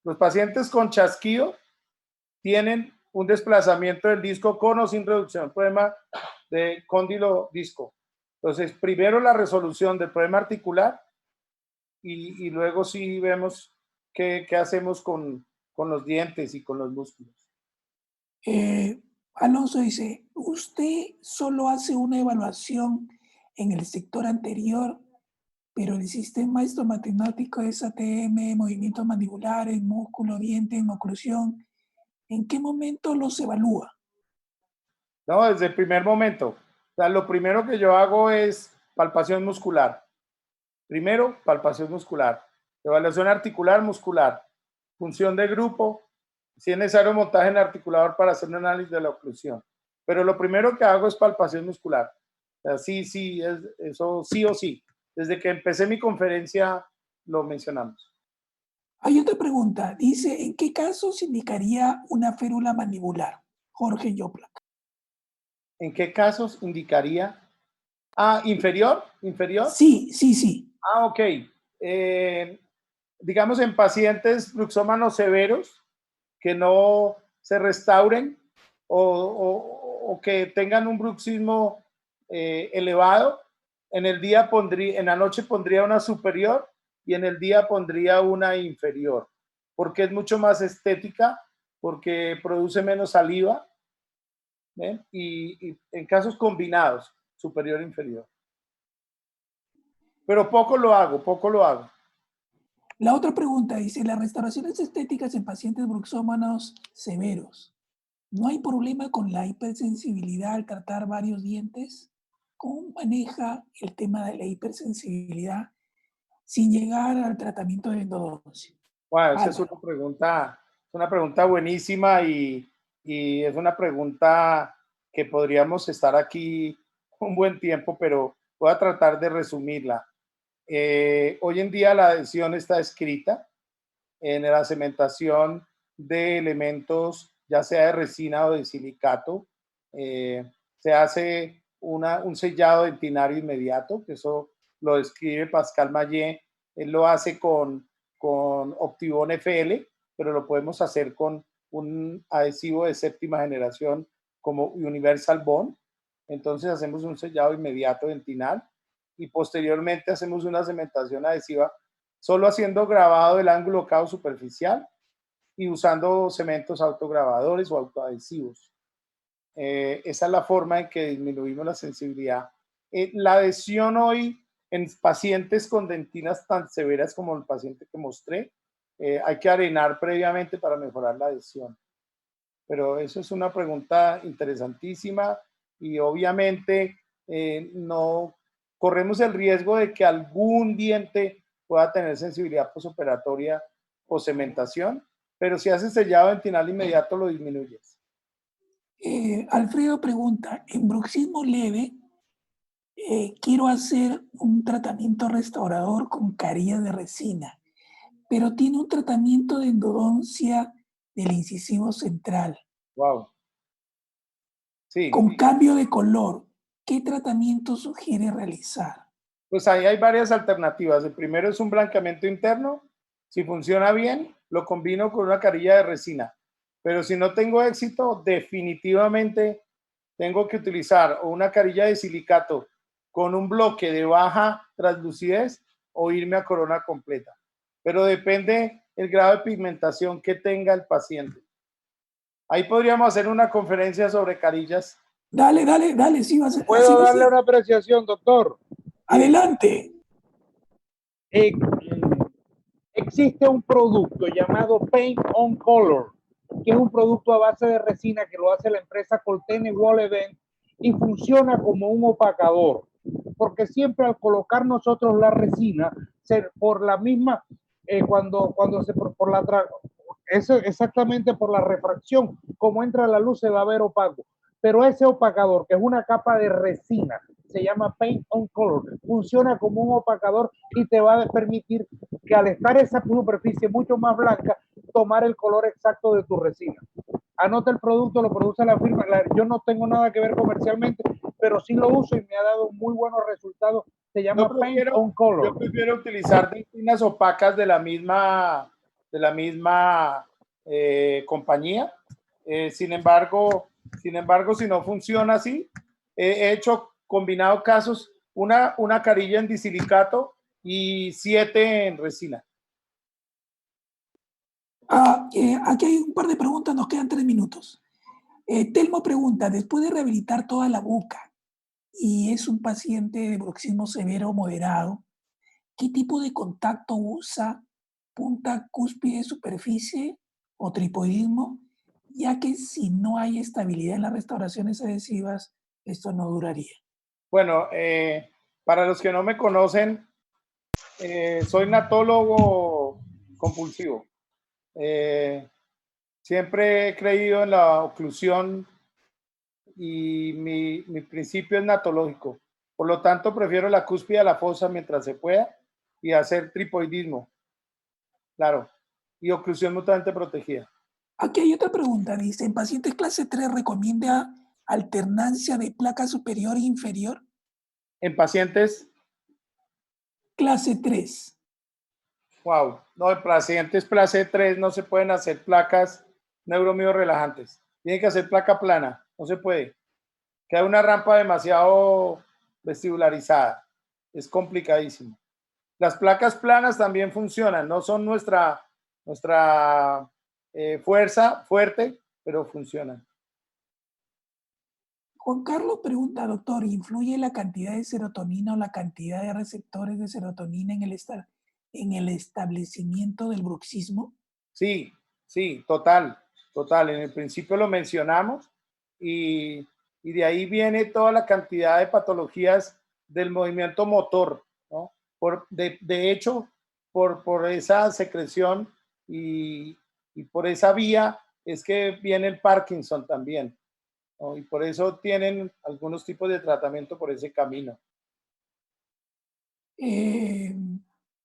Speaker 1: Los pacientes con chasquido tienen un desplazamiento del disco con o sin reducción, problema de cóndilo disco. Entonces, primero la resolución del problema articular y luego sí vemos qué hacemos con los dientes y con los músculos.
Speaker 2: Alonso dice, usted solo hace una evaluación en el sector anterior, pero el sistema estomatognático es ATM, movimientos mandibulares, músculo, diente, oclusión. ¿En qué momento los evalúa?
Speaker 1: No, desde el primer momento. sea, lo primero que yo hago es palpación muscular. Primero, palpación muscular. Evaluación articular muscular. Función de grupo. Si es necesario, montaje en articulador para hacer un análisis de la oclusión. Pero lo primero que hago es palpación muscular. O sea, sí, eso sí o sí. Desde que empecé mi conferencia lo mencionamos.
Speaker 2: Hay otra pregunta. Dice, ¿en qué casos indicaría una férula mandibular? Jorge Yoplak.
Speaker 1: ¿En qué casos indicaría? Ah, inferior.
Speaker 2: Sí.
Speaker 1: Ah, ok. Digamos en pacientes bruxómanos severos que no se restauren o que tengan un bruxismo elevado, en la noche pondría una superior y en el día pondría una inferior, porque es mucho más estética, porque produce menos saliva, ¿ven? Y en casos combinados, superior e inferior. Pero poco lo hago.
Speaker 2: La otra pregunta dice, las restauraciones estéticas en pacientes bruxómanos severos, ¿no hay problema con la hipersensibilidad al tratar varios dientes? ¿Cómo maneja el tema de la hipersensibilidad sin llegar al tratamiento de endodoncia?
Speaker 1: Bueno, esa es una pregunta buenísima y es una pregunta que podríamos estar aquí un buen tiempo, pero voy a tratar de resumirla. Hoy en día la adhesión está escrita en la cementación de elementos, ya sea de resina o de silicato. Se hace un sellado dentinario inmediato, que eso lo describe Pascal Mayet. Él lo hace con Optibond FL, pero lo podemos hacer con un adhesivo de séptima generación como Universal Bond. Entonces hacemos un sellado inmediato dentinal y posteriormente hacemos una cementación adhesiva solo haciendo grabado del ángulo cabo superficial y usando cementos autograbadores o autoadhesivos. Esa es la forma en que disminuimos la sensibilidad. La adhesión hoy en pacientes con dentinas tan severas como el paciente que mostré, hay que arenar previamente para mejorar la adhesión. Pero eso es una pregunta interesantísima y obviamente no corremos el riesgo de que algún diente pueda tener sensibilidad posoperatoria o cementación, pero si haces sellado dentinal inmediato lo disminuyes.
Speaker 2: Alfredo pregunta, en bruxismo leve, quiero hacer un tratamiento restaurador con carillas de resina, pero tiene un tratamiento de endodoncia del incisivo central.
Speaker 1: Wow. Sí.
Speaker 2: Con cambio de color. ¿Qué tratamiento sugiere realizar?
Speaker 1: Pues ahí hay varias alternativas. El primero es un blanqueamiento interno. Si funciona bien, lo combino con una carilla de resina. Pero si no tengo éxito, definitivamente tengo que utilizar o una carilla de silicato con un bloque de baja translucidez o irme a corona completa. Pero depende el grado de pigmentación que tenga el paciente. Ahí podríamos hacer una conferencia sobre carillas.
Speaker 2: Dale, sí, va a ser.
Speaker 6: ¿Puedo darle una apreciación, doctor?
Speaker 2: Adelante.
Speaker 6: Existe un producto llamado Paint on Color, que es un producto a base de resina que lo hace la empresa Coltene Wall Event y funciona como un opacador, porque siempre al colocar nosotros la resina, por la misma, exactamente por la refracción, como entra la luz se va a ver opaco, pero ese opacador, que es una capa de resina, se llama Paint on Color, funciona como un opacador y te va a permitir que al estar esa superficie mucho más blanca, tomar el color exacto de tu resina. Anota el producto, lo produce la firma. Yo no tengo nada que ver comercialmente, pero sí lo uso y me ha dado muy buenos resultados. Se llama Paint on Color.
Speaker 1: Yo prefiero utilizar dentinas opacas de la misma compañía. Sin embargo, si no funciona así, he hecho combinado casos, una carilla en disilicato y 7 en resina.
Speaker 2: Aquí hay un par de preguntas, nos quedan 3 minutos. Telmo pregunta, después de rehabilitar toda la boca y es un paciente de bruxismo severo o moderado, ¿qué tipo de contacto usa? ¿Punta, cúspide, superficie o tripoidismo? Ya que si no hay estabilidad en las restauraciones adhesivas, esto no duraría.
Speaker 1: Bueno, para los que no me conocen, soy natólogo compulsivo. Siempre he creído en la oclusión y mi principio es natológico. Por lo tanto, prefiero la cúspide a la fosa mientras se pueda y hacer tripoidismo, claro, y oclusión mutuamente protegida.
Speaker 2: Aquí hay otra pregunta, dice, ¿en pacientes clase 3 recomienda alternancia de placa superior e inferior?
Speaker 1: En pacientes,
Speaker 2: Clase 3.
Speaker 1: wow, no, en pacientes clase 3 no se pueden hacer placas neuromio-relajantes. Tienen que hacer placa plana, no se puede. Queda una rampa demasiado vestibularizada. Es complicadísimo. Las placas planas también funcionan, no son nuestra fuerza fuerte, pero funcionan.
Speaker 2: Juan Carlos pregunta, doctor, ¿influye la cantidad de serotonina o la cantidad de receptores de serotonina en el establecimiento del bruxismo?
Speaker 1: Sí, sí, total. En el principio lo mencionamos y de ahí viene toda la cantidad de patologías del movimiento motor, ¿no? De hecho, por esa secreción y por esa vía es que viene el Parkinson también, ¿no? Y por eso tienen algunos tipos de tratamiento por ese camino.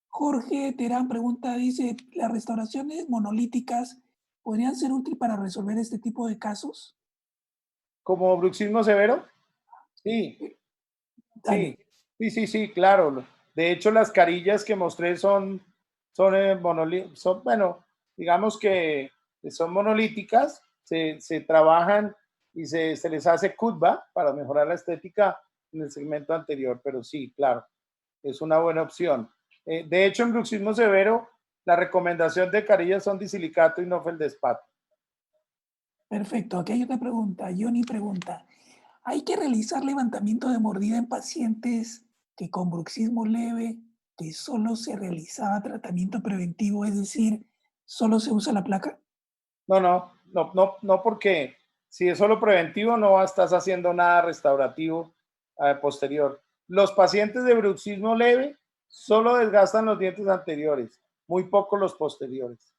Speaker 2: Jorge Terán pregunta, dice, ¿las restauraciones monolíticas podrían ser útiles para resolver este tipo de casos?
Speaker 1: ¿Como bruxismo severo? Sí,
Speaker 2: Dale.
Speaker 1: sí, claro. De hecho, las carillas que mostré son bueno, digamos que son monolíticas, se trabajan y se les hace cutba para mejorar la estética en el segmento anterior, pero sí, claro, es una buena opción. De hecho, en bruxismo severo, la recomendación de carillas son disilicato y no feldespato.
Speaker 2: Perfecto. Aquí hay otra pregunta. Johnny pregunta, ¿hay que realizar levantamiento de mordida en pacientes que con bruxismo leve, que solo se realizaba tratamiento preventivo, es decir, solo se usa la placa?
Speaker 1: No, porque si es solo preventivo, no estás haciendo nada restaurativo posterior. Los pacientes de bruxismo leve solo desgastan los dientes anteriores, muy poco los posteriores.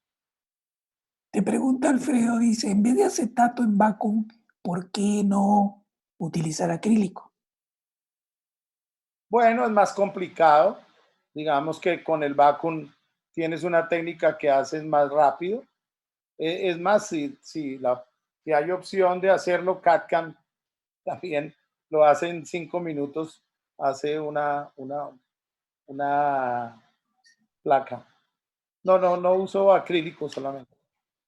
Speaker 2: Te pregunta Alfredo, dice, en vez de acetato en vacuum, ¿por qué no utilizar acrílico?
Speaker 1: Bueno, es más complicado. Digamos que con el vacuum tienes una técnica que haces más rápido. Es más, si hay opción de hacerlo, CAD-CAM también lo hace en 5 minutos, hace una placa. No uso acrílico solamente.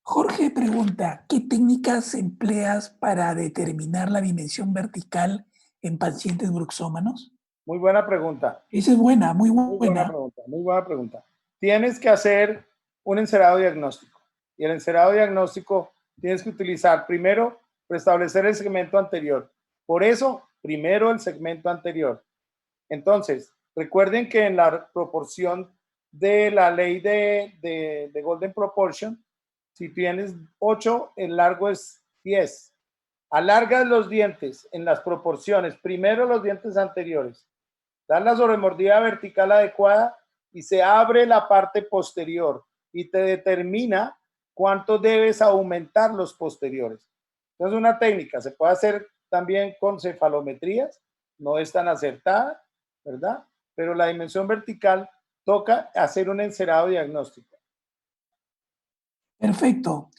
Speaker 2: Jorge pregunta, ¿qué técnicas empleas para determinar la dimensión vertical en pacientes bruxómanos?
Speaker 1: Muy buena pregunta.
Speaker 2: Esa es buena, muy
Speaker 1: Muy buena
Speaker 2: buena.
Speaker 1: pregunta, muy buena pregunta. Tienes que hacer un encerado diagnóstico. Y el encerado diagnóstico tienes que utilizar primero restablecer el segmento anterior. Por eso, primero el segmento anterior. Entonces, recuerden que en la proporción de la ley de Golden Proportion, si tienes 8, el largo es 10. Alargas los dientes en las proporciones, primero los dientes anteriores, das la sobremordida vertical adecuada y se abre la parte posterior y te determina cuánto debes aumentar los posteriores. Entonces, una técnica se puede hacer también con cefalometrías, no es tan acertada, ¿verdad? Pero la dimensión vertical toca hacer un encerado diagnóstico.
Speaker 2: Perfecto.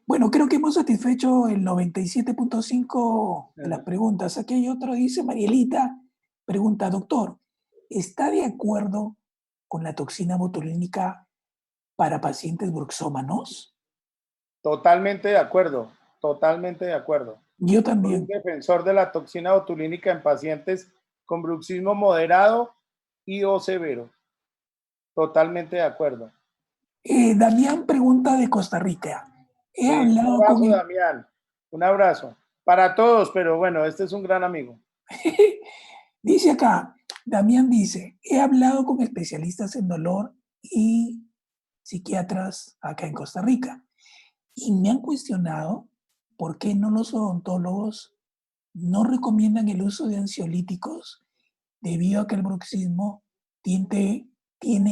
Speaker 2: Bueno, creo que hemos satisfecho el 97.5 de las preguntas. Aquí hay otro, dice Marielita, pregunta, doctor, ¿está de acuerdo con la toxina botulínica para pacientes bruxómanos?
Speaker 1: Totalmente de acuerdo, totalmente de acuerdo.
Speaker 2: Yo
Speaker 1: Soy un
Speaker 2: también.
Speaker 1: defensor de la toxina botulínica en pacientes con bruxismo moderado y o severo. Totalmente de acuerdo.
Speaker 2: Damián pregunta de Costa Rica. He
Speaker 1: Sí, un
Speaker 2: hablado
Speaker 1: abrazo,
Speaker 2: con...
Speaker 1: Damián. Un abrazo. Para todos, pero bueno, este es un gran amigo.
Speaker 2: Dice acá, Damián dice, he hablado con especialistas en dolor y psiquiatras acá en Costa Rica y me han cuestionado por qué no los odontólogos no recomiendan el uso de ansiolíticos debido a que el bruxismo tiene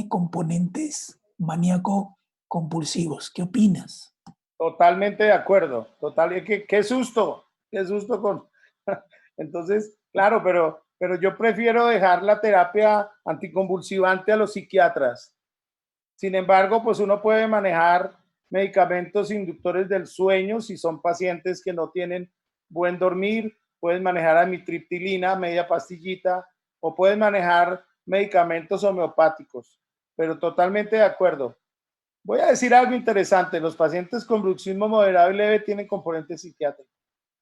Speaker 2: componentes maníaco-compulsivos. ¿Qué opinas?
Speaker 1: Totalmente de acuerdo, total, qué susto con... Entonces, claro, pero yo prefiero dejar la terapia anticonvulsivante a los psiquiatras. Sin embargo, pues uno puede manejar medicamentos inductores del sueño si son pacientes que no tienen buen dormir, puedes manejar amitriptilina, media pastillita, o puedes manejar medicamentos homeopáticos, pero totalmente de acuerdo. Voy a decir algo interesante, los pacientes con bruxismo moderado y leve tienen componentes psiquiátricos,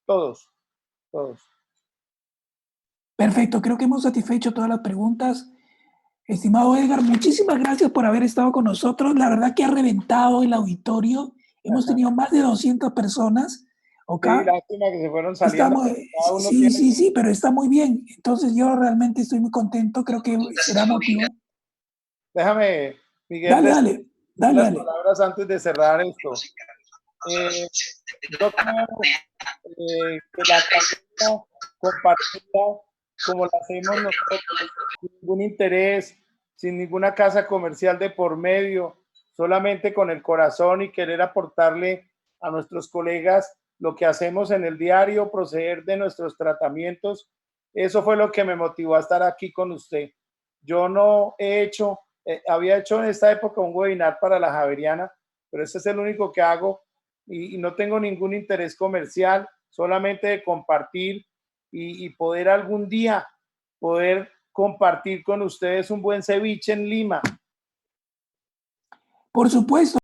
Speaker 1: todos.
Speaker 2: Perfecto, creo que hemos satisfecho todas las preguntas. Estimado Edgar, muchísimas gracias por haber estado con nosotros. La verdad que ha reventado el auditorio. Hemos tenido más de 200 personas. ¿Okay?
Speaker 1: Sí, lástima que se fueron saliendo.
Speaker 2: Sí, pero está muy bien. Entonces yo realmente estoy muy contento. Creo que será motivo.
Speaker 1: Déjame, Miguel,
Speaker 2: dale.
Speaker 1: palabras antes de cerrar esto. Yo creo que la academia compartida, como la hacemos nosotros, sin ningún interés, sin ninguna casa comercial de por medio, solamente con el corazón y querer aportarle a nuestros colegas lo que hacemos en el diario, proceder de nuestros tratamientos. Eso fue lo que me motivó a estar aquí con usted. Yo no he hecho, había hecho en esta época un webinar para la Javeriana, pero este es el único que hago y no tengo ningún interés comercial, solamente de compartir y poder algún día poder compartir con ustedes un buen ceviche en Lima.
Speaker 2: Por supuesto.